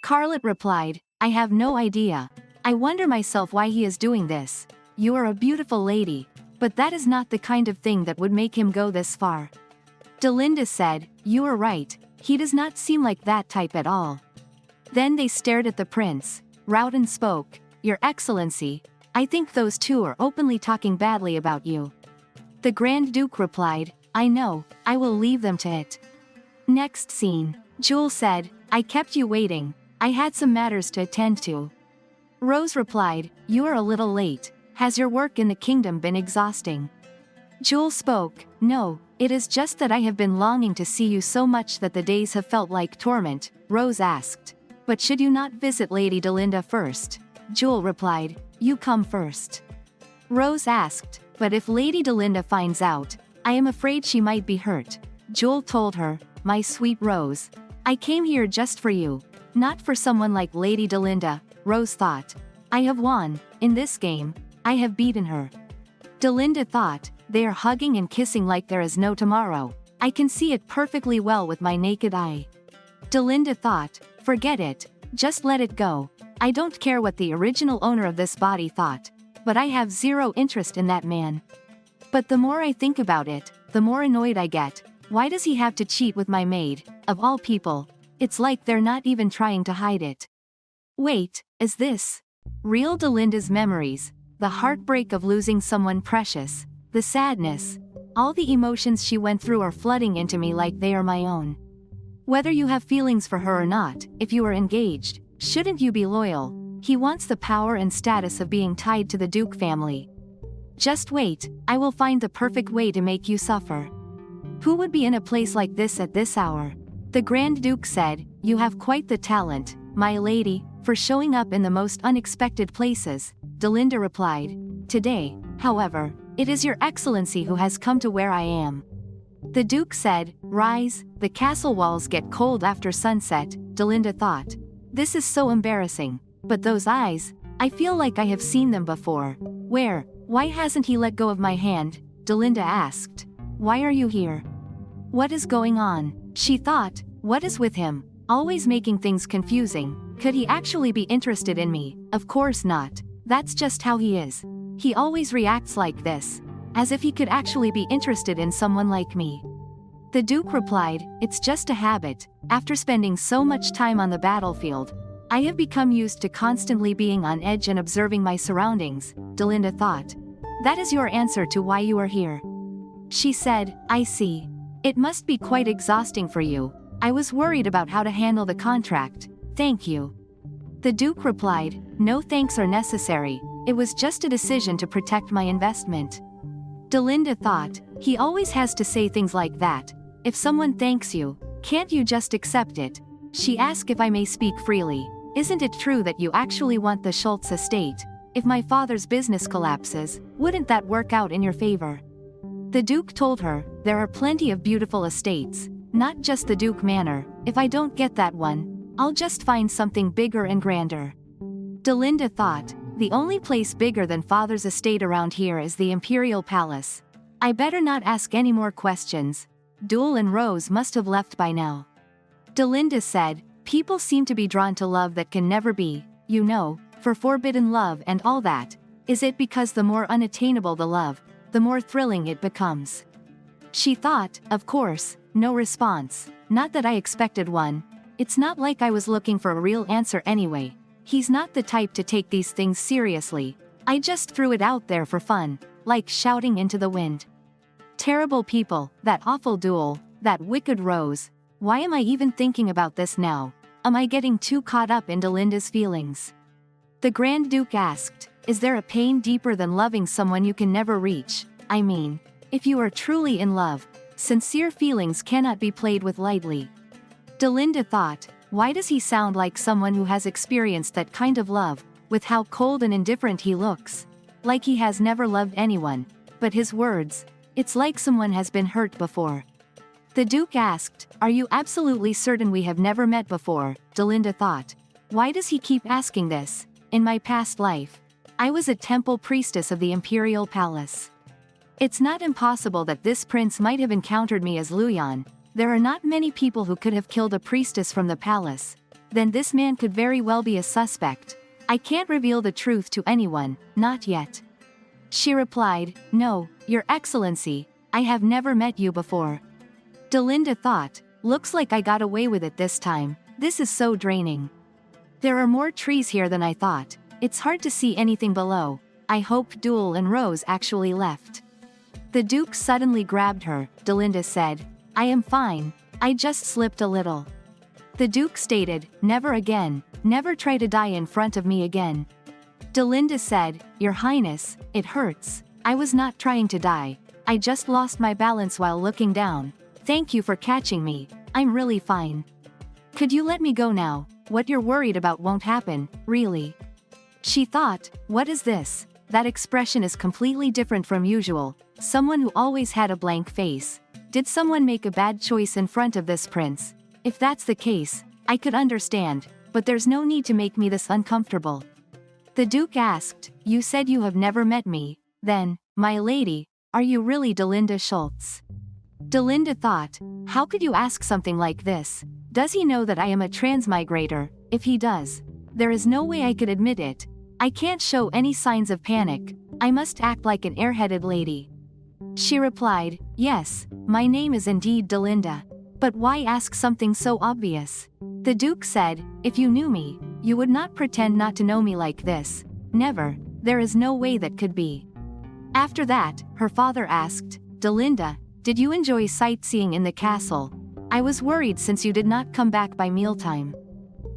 Carlot replied, I have no idea. I wonder myself why he is doing this. You are a beautiful lady, but that is not the kind of thing that would make him go this far. Delinda said, you are right, he does not seem like that type at all. Then they stared at the prince. Rowden spoke, Your Excellency, I think those two are openly talking badly about you. The Grand Duke replied, I know, I will leave them to it. Next scene. Jewel said, I kept you waiting, I had some matters to attend to. Rose replied, you are a little late, has your work in the kingdom been exhausting? Jewel spoke, no, it is just that I have been longing to see you so much that the days have felt like torment. Rose asked, but should you not visit Lady Delinda first? Jewel replied, you come first. Rose asked, but if Lady Delinda finds out, I am afraid she might be hurt. Jewel told her, my sweet Rose, I came here just for you, not for someone like Lady Delinda. Rose thought, I have won, in this game, I have beaten her. Delinda thought, they are hugging and kissing like there is no tomorrow, I can see it perfectly well with my naked eye. Delinda thought, forget it, just let it go, I don't care what the original owner of this body thought, but I have zero interest in that man. But the more I think about it, the more annoyed I get. Why does he have to cheat with my maid, of all people? It's like they're not even trying to hide it. Wait, is this real? Delinda's memories, the heartbreak of losing someone precious, the sadness, all the emotions she went through are flooding into me like they are my own. Whether you have feelings for her or not, if you are engaged, shouldn't you be loyal? He wants the power and status of being tied to the Duke family. Just wait, I will find the perfect way to make you suffer. Who would be in a place like this at this hour? The Grand Duke said, you have quite the talent, my lady, for showing up in the most unexpected places. Delinda replied, today, however, it is your excellency who has come to where I am. The Duke said, rise, the castle walls get cold after sunset. Delinda thought, this is so embarrassing, but those eyes, I feel like I have seen them before. Where? Why hasn't he let go of my hand? Delinda asked. Why are you here? What is going on? She thought, what is with him? Always making things confusing. Could he actually be interested in me? Of course not. That's just how he is. He always reacts like this, as if he could actually be interested in someone like me. The Duke replied, it's just a habit. After spending so much time on the battlefield, I have become used to constantly being on edge and observing my surroundings. Delinda thought. That is your answer to why you are here. She said, I see. It must be quite exhausting for you. I was worried about how to handle the contract. Thank you. The Duke replied, no thanks are necessary, it was just a decision to protect my investment. Delinda thought, he always has to say things like that. If someone thanks you, can't you just accept it? She asked if I may speak freely. Isn't it true that you actually want the Schultz estate? If my father's business collapses, wouldn't that work out in your favor? The Duke told her, there are plenty of beautiful estates, not just the Duke Manor. If I don't get that one, I'll just find something bigger and grander. Delinda thought, the only place bigger than father's estate around here is the Imperial Palace. I better not ask any more questions. Duel and Rose must have left by now. Delinda said, people seem to be drawn to love that can never be, you know, for forbidden love and all that. Is it because the more unattainable the love, the more thrilling it becomes? She thought, of course, no response. Not that I expected one. It's not like I was looking for a real answer anyway. He's not the type to take these things seriously. I just threw it out there for fun, like shouting into the wind. Terrible people, that awful duel, that wicked Rose. Why am I even thinking about this now? Am I getting too caught up in Delinda's feelings? The Grand Duke asked, is there a pain deeper than loving someone you can never reach? I mean, if you are truly in love, sincere feelings cannot be played with lightly. Delinda thought, why does he sound like someone who has experienced that kind of love, with how cold and indifferent he looks? Like he has never loved anyone. But his words, it's like someone has been hurt before. The Duke asked, "Are you absolutely certain we have never met before?" Delinda thought. Why does he keep asking this? In my past life, I was a temple priestess of the imperial palace. It's not impossible that this prince might have encountered me as Rion. There are not many people who could have killed a priestess from the palace. Then this man could very well be a suspect. I can't reveal the truth to anyone, not yet. She replied, "No, Your Excellency, I have never met you before." Delinda thought, looks like I got away with it this time. This is so draining. There are more trees here than I thought. It's hard to see anything below. I hope Duel and Rose actually left. The Duke suddenly grabbed her. Delinda said, "I am fine. I just slipped a little." The Duke stated, "Never again. Never try to die in front of me again." Delinda said, "Your Highness, it hurts. I was not trying to die. I just lost my balance while looking down. Thank you for catching me. I'm really fine. Could you let me go now? What you're worried about won't happen, really." She thought, what is this? That expression is completely different from usual. Someone who always had a blank face. Did someone make a bad choice in front of this prince? If that's the case, I could understand, but there's no need to make me this uncomfortable. The Duke asked, "You said you have never met me, then, my lady, are you really Delinda Schultz?" Delinda thought, how could you ask something like this? Does he know that I am a transmigrator? If he does, there is no way I could admit it. I can't show any signs of panic. I must act like an airheaded lady. She replied, "Yes, my name is indeed Delinda. But why ask something so obvious?" The Duke said, "If you knew me, you would not pretend not to know me like this. Never. There is no way that could be." After that, her father asked, "Delinda, did you enjoy sightseeing in the castle? I was worried since you did not come back by mealtime."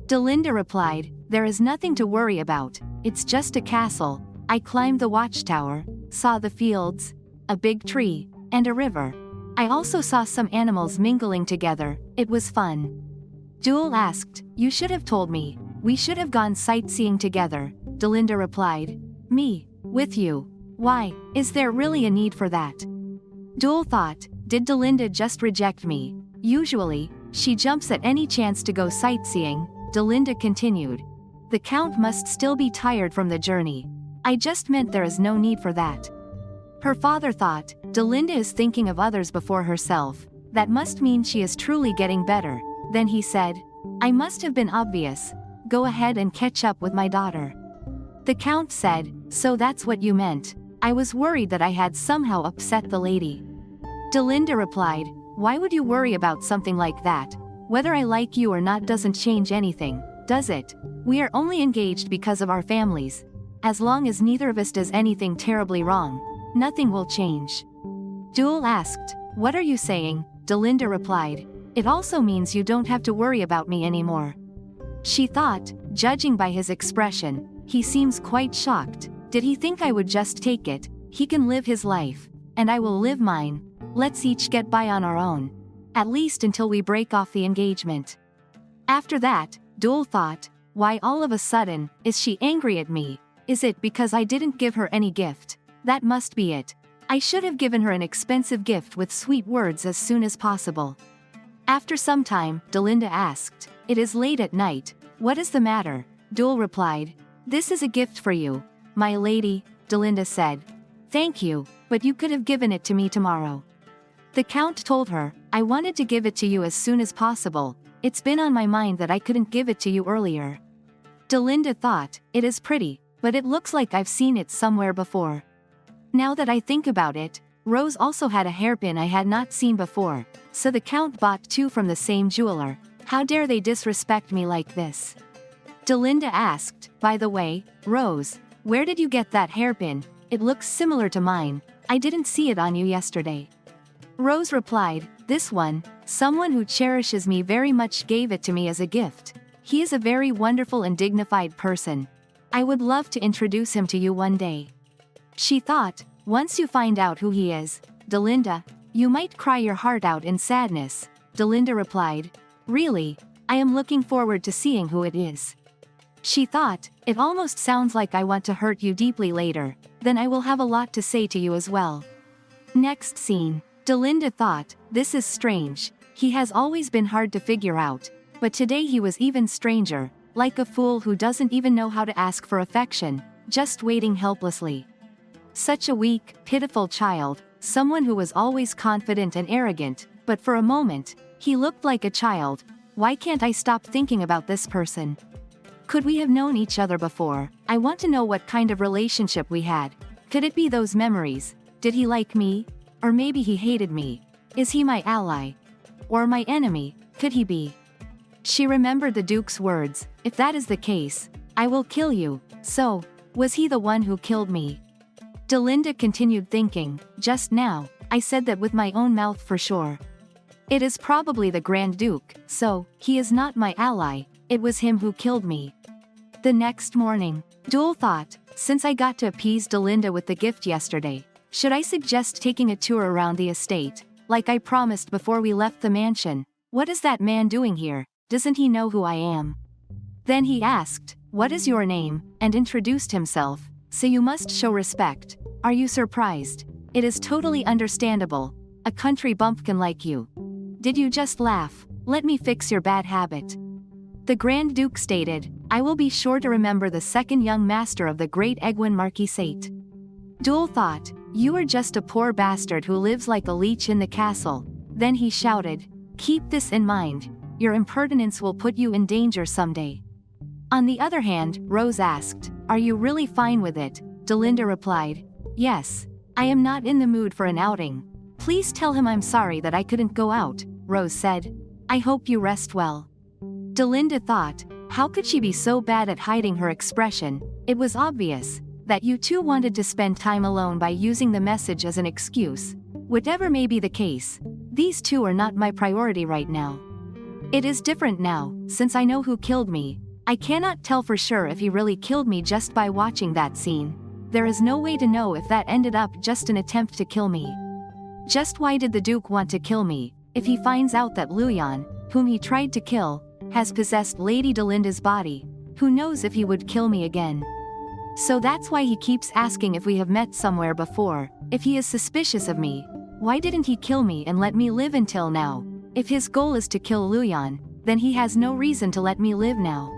Delinda replied, "There is nothing to worry about. It's just a castle. I climbed the watchtower, saw the fields, a big tree, and a river. I also saw some animals mingling together. It was fun." Duel asked, "You should have told me. We should have gone sightseeing together." Delinda replied, "Me? With you? Why, is there really a need for that?" Duel thought, did Delinda just reject me? Usually, she jumps at any chance to go sightseeing. Delinda continued. The Count must still be tired from the journey. I just meant there is no need for that. Her father thought, Delinda is thinking of others before herself. That must mean she is truly getting better. Then he said, "I must have been obvious. Go ahead and catch up with my daughter." The Count said, "So that's what you meant. I was worried that I had somehow upset the lady." Delinda replied, "Why would you worry about something like that? Whether I like you or not doesn't change anything, does it? We are only engaged because of our families. As long as neither of us does anything terribly wrong, nothing will change." Duel asked, "What are you saying?" Delinda replied, "It also means you don't have to worry about me anymore." She thought, judging by his expression, he seems quite shocked. Did he think I would just take it? He can live his life, and I will live mine. Let's each get by on our own. At least until we break off the engagement. After that, Duel thought, why all of a sudden, is she angry at me? Is it because I didn't give her any gift? That must be it. I should have given her an expensive gift with sweet words as soon as possible. After some time, Delinda asked, "It is late at night. What is the matter?" Duel replied, "This is a gift for you, my lady." Delinda said, "Thank you, but you could have given it to me tomorrow." The Count told her, "I wanted to give it to you as soon as possible. It's been on my mind that I couldn't give it to you earlier." Delinda thought, it is pretty, but it looks like I've seen it somewhere before. Now that I think about it, Rose also had a hairpin I had not seen before, so the Count bought two from the same jeweler. How dare they disrespect me like this? Delinda asked, "By the way, Rose, where did you get that hairpin? It looks similar to mine. I didn't see it on you yesterday." Rose replied, "This one, someone who cherishes me very much gave it to me as a gift. He is a very wonderful and dignified person. I would love to introduce him to you one day." She thought, once you find out who he is, Delinda, you might cry your heart out in sadness. Delinda replied, "Really? I am looking forward to seeing who it is." She thought, it almost sounds like I want to hurt you deeply later, then I will have a lot to say to you as well. Next scene. Delinda thought, this is strange. He has always been hard to figure out, but today he was even stranger, like a fool who doesn't even know how to ask for affection, just waiting helplessly. Such a weak, pitiful child, someone who was always confident and arrogant, but for a moment, he looked like a child. Why can't I stop thinking about this person? Could we have known each other before? I want to know what kind of relationship we had. Could it be those memories? Did he like me? Or maybe he hated me. Is he my ally? Or my enemy? Could he be? She remembered the Duke's words, if that is the case, I will kill you. So, was he the one who killed me? Delinda continued thinking, just now, I said that with my own mouth for sure. It is probably the Grand Duke, so, he is not my ally, it was him who killed me. The next morning, Duel thought, since I got to appease Delinda with the gift yesterday, should I suggest taking a tour around the estate, like I promised before we left the mansion? What is that man doing here? Doesn't he know who I am? Then he asked, what is your name, and introduced himself, so you must show respect. Are you surprised? It is totally understandable. A country bumpkin like you. Did you just laugh? Let me fix your bad habit. The Grand Duke stated, I will be sure to remember the second young master of the great Egwin Marquisate. Duel thought, you are just a poor bastard who lives like a leech in the castle. Then he shouted, keep this in mind, your impertinence will put you in danger someday. On the other hand, Rose asked, are you really fine with it? Delinda replied, yes, I am not in the mood for an outing. Please tell him I'm sorry that I couldn't go out, Rose said. I hope you rest well. Delinda thought, how could she be so bad at hiding her expression? It was obvious that you two wanted to spend time alone by using the message as an excuse. Whatever may be the case, these two are not my priority right now. It is different now, since I know who killed me. I cannot tell for sure if he really killed me just by watching that scene. There is no way to know if that ended up just an attempt to kill me. Just why did the Duke want to kill me, if he finds out that Rion, whom he tried to kill, has possessed Lady Delinda's body? Who knows if he would kill me again? So that's why he keeps asking if we have met somewhere before. If he is suspicious of me, why didn't he kill me and let me live until now? If his goal is to kill Rion, then he has no reason to let me live now.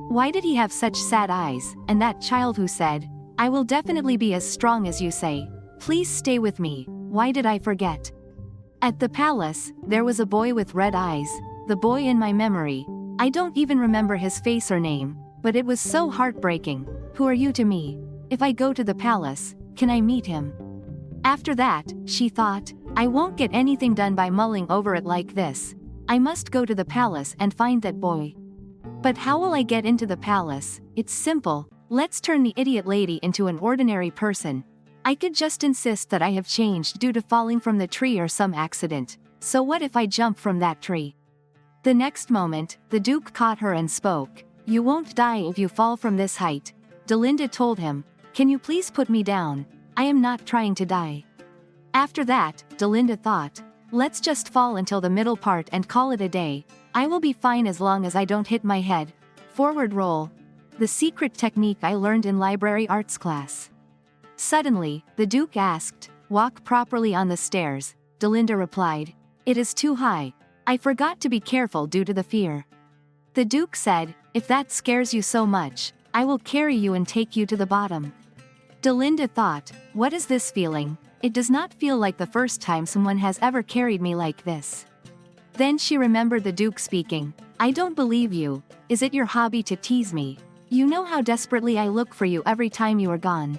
Why did he have such sad eyes, and that child who said, I will definitely be as strong as you say. Please stay with me. Why did I forget? At the palace, there was a boy with red eyes, the boy in my memory. I don't even remember his face or name, but it was so heartbreaking. Who are you to me? If I go to the palace, can I meet him? After that, she thought, I won't get anything done by mulling over it like this. I must go to the palace and find that boy. But how will I get into the palace? It's simple. Let's turn the idiot lady into an ordinary person. I could just insist that I have changed due to falling from the tree or some accident. So what if I jump from that tree? The next moment, the Duke caught her and spoke. You won't die if you fall from this height. Delinda told him, can you please put me down? I am not trying to die. After that, Delinda thought, let's just fall until the middle part and call it a day. I will be fine as long as I don't hit my head. Forward roll. The secret technique I learned in library arts class. Suddenly, the Duke asked, walk properly on the stairs. Delinda replied, it is too high. I forgot to be careful due to the fear. The Duke said, if that scares you so much, I will carry you and take you to the bottom. Delinda thought, what is this feeling? It does not feel like the first time someone has ever carried me like this. Then she remembered the Duke speaking, I don't believe you. Is it your hobby to tease me? You know how desperately I look for you every time you are gone.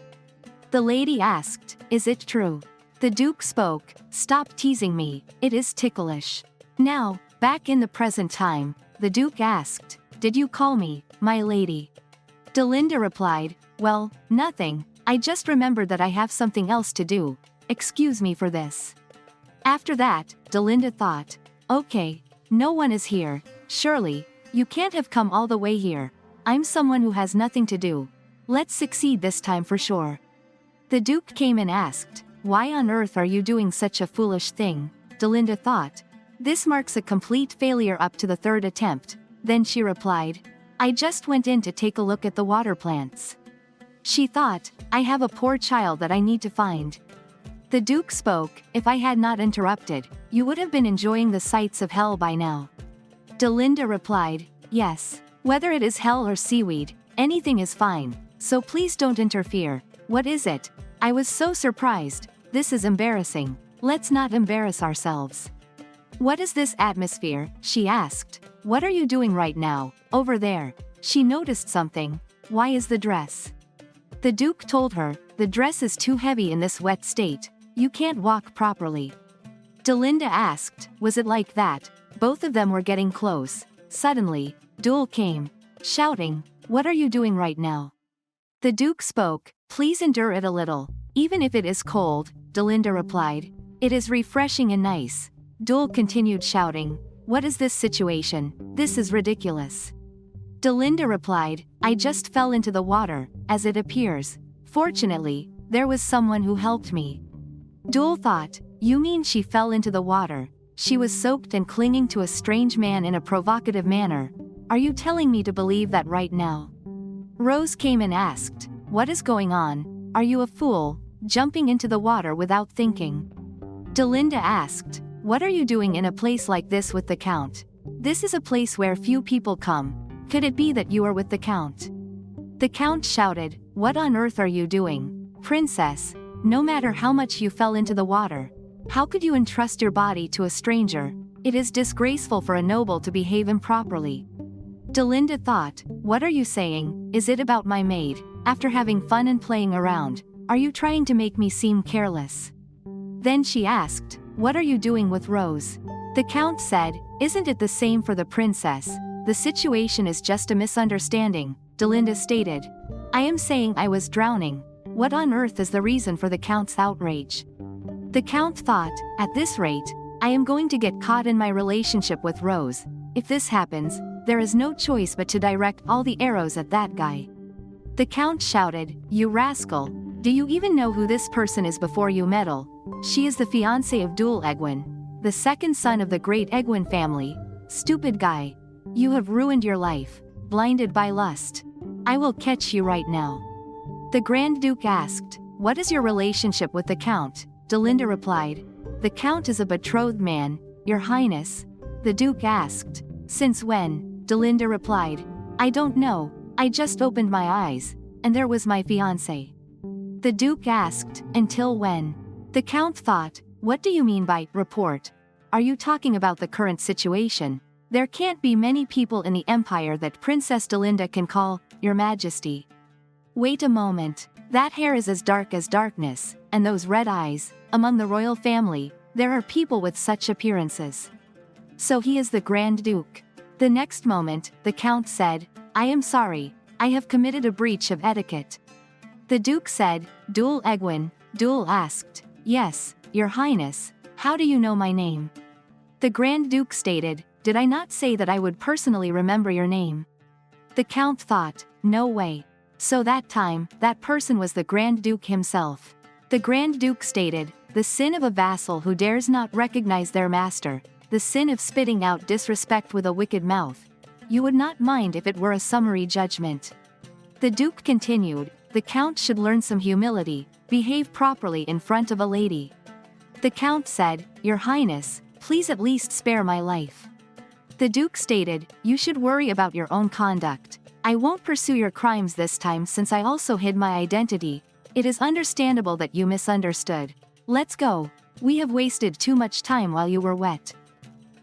The lady asked, is it true? The Duke spoke, stop teasing me, it is ticklish. Now, back in the present time, the Duke asked, did you call me, my lady? Delinda replied, well, nothing, I just remembered that I have something else to do. Excuse me for this. After that, Delinda thought, okay, no one is here. Surely, you can't have come all the way here. I'm someone who has nothing to do. Let's succeed this time for sure. The Duke came and asked, why on earth are you doing such a foolish thing? Delinda thought, this marks a complete failure up to the third attempt. Then she replied, I just went in to take a look at the water plants. She thought, I have a poor child that I need to find. The Duke spoke. If I had not interrupted, you would have been enjoying the sights of hell by now. Delinda replied, yes. Whether it is hell or seaweed, anything is fine, so please don't interfere. What is it? I was so surprised. This is embarrassing. Let's not embarrass ourselves. What is this atmosphere? She asked. What are you doing right now, over there? She noticed something. Why is the dress? The Duke told her, the dress is too heavy in this wet state. You can't walk properly. Delinda asked, was it like that? Both of them were getting close. Suddenly, Duel came, shouting, what are you doing right now? The Duke spoke, please endure it a little, even if it is cold, Delinda replied. It is refreshing and nice. Duel continued shouting, what is this situation? This is ridiculous. Delinda replied, I just fell into the water, as it appears. Fortunately, there was someone who helped me. Duel thought, you mean she fell into the water? She was soaked and clinging to a strange man in a provocative manner. Are you telling me to believe that right now? Rose came and asked, what is going on? Are you a fool, jumping into the water without thinking? Delinda asked, what are you doing in a place like this with the Count? This is a place where few people come. Could it be that you are with the Count? The Count shouted, what on earth are you doing? Princess, no matter how much you fell into the water, how could you entrust your body to a stranger? It is disgraceful for a noble to behave improperly. Delinda thought, what are you saying? Is it about my maid? After having fun and playing around, are you trying to make me seem careless? Then she asked, what are you doing with Rose? The Count said, isn't it the same for the princess? The situation is just a misunderstanding, Delinda stated. I am saying I was drowning. What on earth is the reason for the Count's outrage? The Count thought, at this rate, I am going to get caught in my relationship with Rose. If this happens, there is no choice but to direct all the arrows at that guy. The Count shouted, you rascal, do you even know who this person is before you meddle? She is the fiance of Duel Egwin, the second son of the great Egwin family. Stupid guy. You have ruined your life, blinded by lust. I will catch you right now. The Grand Duke asked, what is your relationship with the Count? Delinda replied, the Count is a betrothed man, your highness. The Duke asked, since when? Delinda replied, I don't know, I just opened my eyes, and there was my fiance. The Duke asked, until when? The Count thought, what do you mean by report? Are you talking about the current situation? There can't be many people in the empire that Princess Delinda can call, Your Majesty. Wait a moment, that hair is as dark as darkness, and those red eyes, among the royal family, there are people with such appearances. So he is the Grand Duke. The next moment, the Count said, I am sorry, I have committed a breach of etiquette. The Duke said, Duel Egwin. Duel asked, yes, Your Highness, how do you know my name? The Grand Duke stated, did I not say that I would personally remember your name? The Count thought, no way. So that time, that person was the Grand Duke himself. The Grand Duke stated, the sin of a vassal who dares not recognize their master, the sin of spitting out disrespect with a wicked mouth. You would not mind if it were a summary judgment. The Duke continued, the Count should learn some humility, behave properly in front of a lady. The Count said, Your Highness, please at least spare my life. The Duke stated, you should worry about your own conduct. I won't pursue your crimes this time since I also hid my identity. It is understandable that you misunderstood. Let's go. We have wasted too much time while you were wet.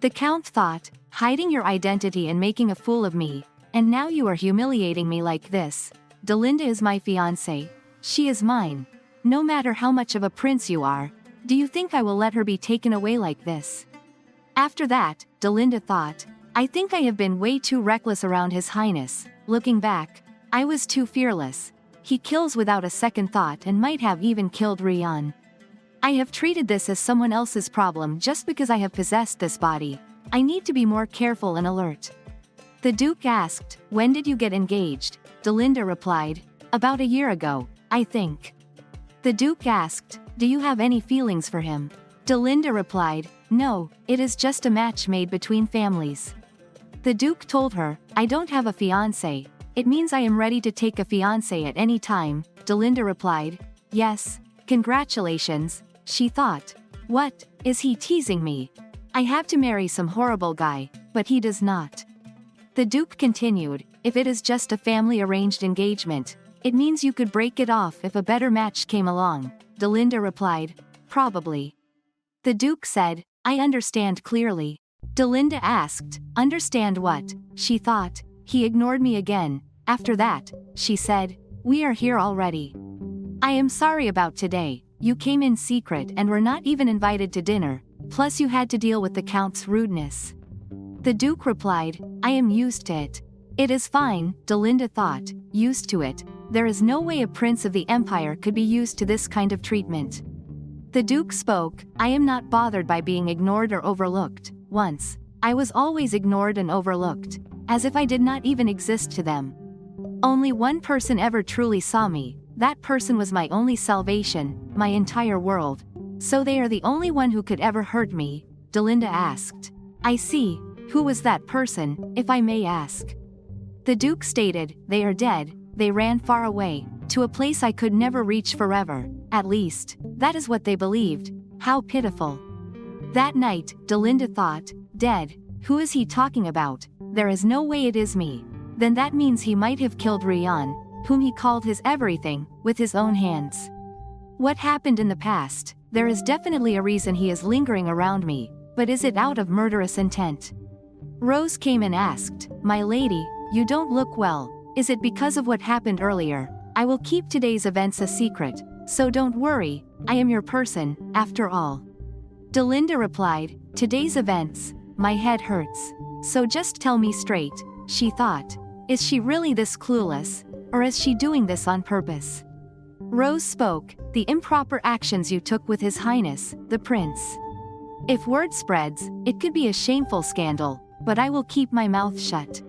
The Count thought, hiding your identity and making a fool of me, and now you are humiliating me like this. Delinda is my fiancée. She is mine. No matter how much of a prince you are, do you think I will let her be taken away like this? After that, Delinda thought, I think I have been way too reckless around His Highness. Looking back, I was too fearless. He kills without a second thought and might have even killed Rion. I have treated this as someone else's problem just because I have possessed this body. I need to be more careful and alert. The Duke asked, when did you get engaged? Delinda replied, about a year ago, I think. The Duke asked, do you have any feelings for him? Delinda replied, no, it is just a match made between families. The Duke told her, I don't have a fiancé. It means I am ready to take a fiancé at any time. Delinda replied, yes, congratulations. she thought. What, is he teasing me? I have to marry some horrible guy, but he does not. The Duke continued, if it is just a family-arranged engagement, it means you could break it off if a better match came along. Delinda replied, probably. The Duke said, I understand clearly. Delinda asked, understand what? She thought, he ignored me again. After that, she said, we are here already. I am sorry about today, you came in secret and were not even invited to dinner, plus you had to deal with the Count's rudeness. The Duke replied, I am used to it. It is fine, Delinda thought, used to it. There is no way a prince of the empire could be used to this kind of treatment. The Duke spoke, I am not bothered by being ignored or overlooked. Once, I was always ignored and overlooked, as if I did not even exist to them. Only one person ever truly saw me, that person was my only salvation, my entire world. So they are the only one who could ever hurt me? Delinda asked. I see, who was that person, if I may ask? The Duke stated, they are dead, they ran far away, to a place I could never reach forever, at least, that is what they believed. How pitiful. That night, Delinda thought, dead, who is he talking about? There is no way it is me. Then that means he might have killed Rion, whom he called his everything, with his own hands. What happened in the past? There is definitely a reason he is lingering around me, but is it out of murderous intent? Rose came and asked, my lady, you don't look well, is it because of what happened earlier? I will keep today's events a secret, so don't worry, I am your person, after all. Delinda replied, today's events, my head hurts. So just tell me straight, she thought. Is she really this clueless, or is she doing this on purpose? Rose spoke, the improper actions you took with His Highness, the Prince. If word spreads, it could be a shameful scandal, but I will keep my mouth shut.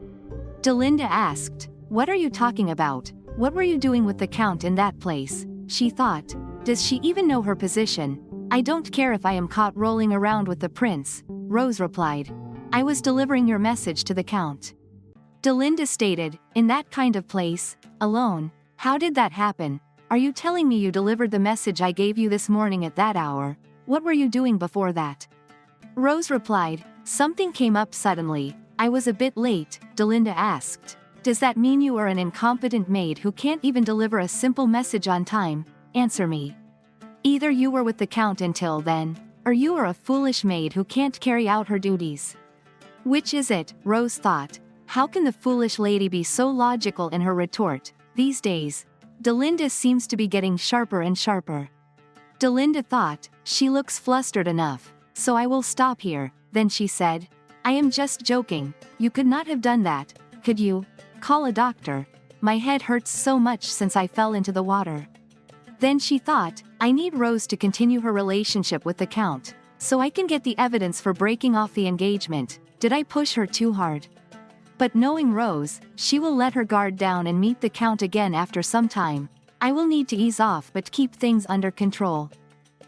Delinda asked, what are you talking about? What were you doing with the Count in that place? She thought. Does she even know her position? I don't care if I am caught rolling around with the Prince, Rose replied. I was delivering your message to the Count. Delinda stated, in that kind of place, alone, how did that happen? Are you telling me you delivered the message I gave you this morning at that hour? What were you doing before that? Rose replied, something came up suddenly, I was a bit late. Delinda asked, does that mean you are an incompetent maid who can't even deliver a simple message on time? Answer me. Either you were with the Count until then, or you are a foolish maid who can't carry out her duties. Which is it? Rose thought. How can the foolish lady be so logical in her retort? These days, Delinda seems to be getting sharper and sharper. Delinda thought, she looks flustered enough, so I will stop here. Then she said, I am just joking, you could not have done that, could you? Call a doctor. My head hurts so much since I fell into the water. Then she thought, I need Rose to continue her relationship with the Count, so I can get the evidence for breaking off the engagement. Did I push her too hard? But knowing Rose, she will let her guard down and meet the Count again after some time. I will need to ease off but keep things under control.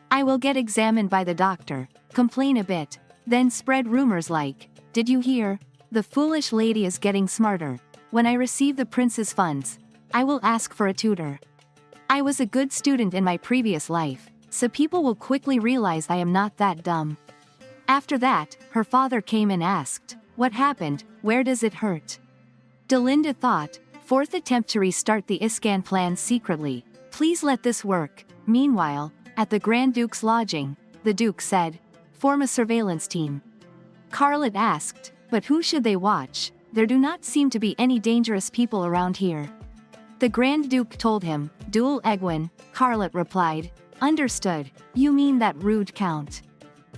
I will get examined by the doctor, complain a bit, then spread rumors like, did you hear? The foolish lady is getting smarter. When I receive the prince's funds, I will ask for a tutor. I was a good student in my previous life, so people will quickly realize I am not that dumb. After that, her father came and asked, what happened, where does it hurt? Delinda thought, fourth attempt to restart the Iscan plan secretly, please let this work. Meanwhile, at the Grand Duke's lodging, the Duke said, form a surveillance team. Carlot asked, but who should they watch? There do not seem to be any dangerous people around here. The Grand Duke told him, Duel Egwin. Carlot replied, understood, you mean that rude Count.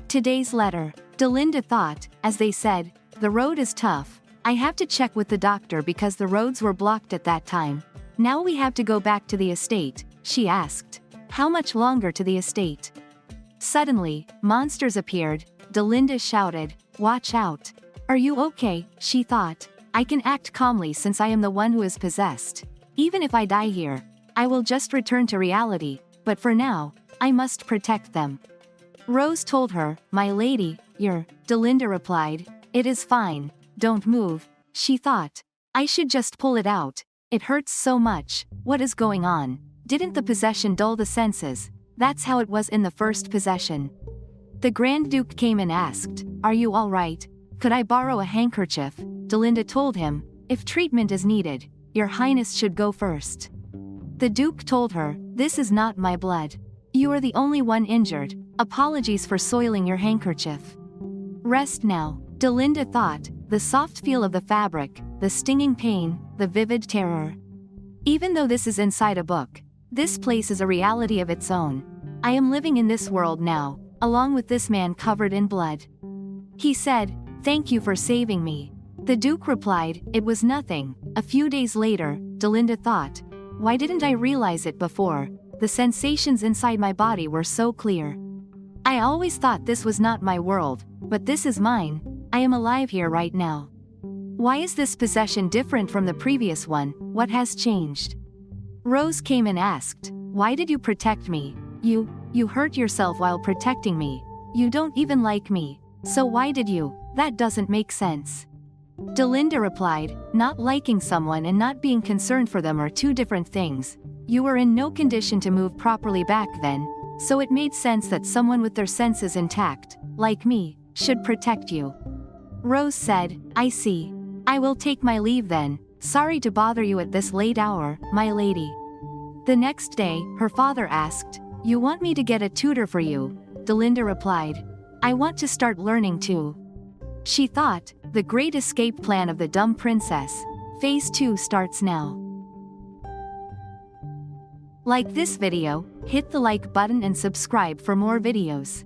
Today's letter. Delinda thought, as they said, the road is tough, I have to check with the doctor because the roads were blocked at that time. Now we have to go back to the estate, she asked. How much longer to the estate? Suddenly, monsters appeared. Delinda shouted, watch out. Are you okay? She thought. I can act calmly since I am the one who is possessed. Even if I die here, I will just return to reality, but for now, I must protect them. Rose told her, my lady, Delinda replied, it is fine, don't move. She thought, I should just pull it out. It hurts so much. What is going on? Didn't the possession dull the senses? That's how it was in the first possession. The Grand Duke came and asked, "Are you all right? Could I borrow a handkerchief?" Delinda told him, "If treatment is needed, Your Highness should go first." The Duke told her, "This is not my blood. You are the only one injured. Apologies for soiling your handkerchief. Rest now." Delinda thought, the soft feel of the fabric, the stinging pain, the vivid terror. Even though this is inside a book, this place is a reality of its own. I am living in this world now, along with this man covered in blood. He said, "Thank you for saving me." The Duke replied, "It was nothing." A few days later, Delinda thought, "Why didn't I realize it before? The sensations inside my body were so clear. I always thought this was not my world, but this is mine. I am alive here right now. Why is this possession different from the previous one? What has changed?" Rose came and asked, "Why did you protect me? You hurt yourself while protecting me. You don't even like me. So why did you? That doesn't make sense." Delinda replied, "Not liking someone and not being concerned for them are two different things. You were in no condition to move properly back then, so it made sense that someone with their senses intact, like me, should protect you." Rose said, "I see. I will take my leave then. Sorry to bother you at this late hour, my lady." The next day, her father asked, "You want me to get a tutor for you?" Delinda replied, "I want to start learning too." She thought, the great escape plan of the dumb princess. Phase 2 starts now. Like this video, hit the like button and subscribe for more videos.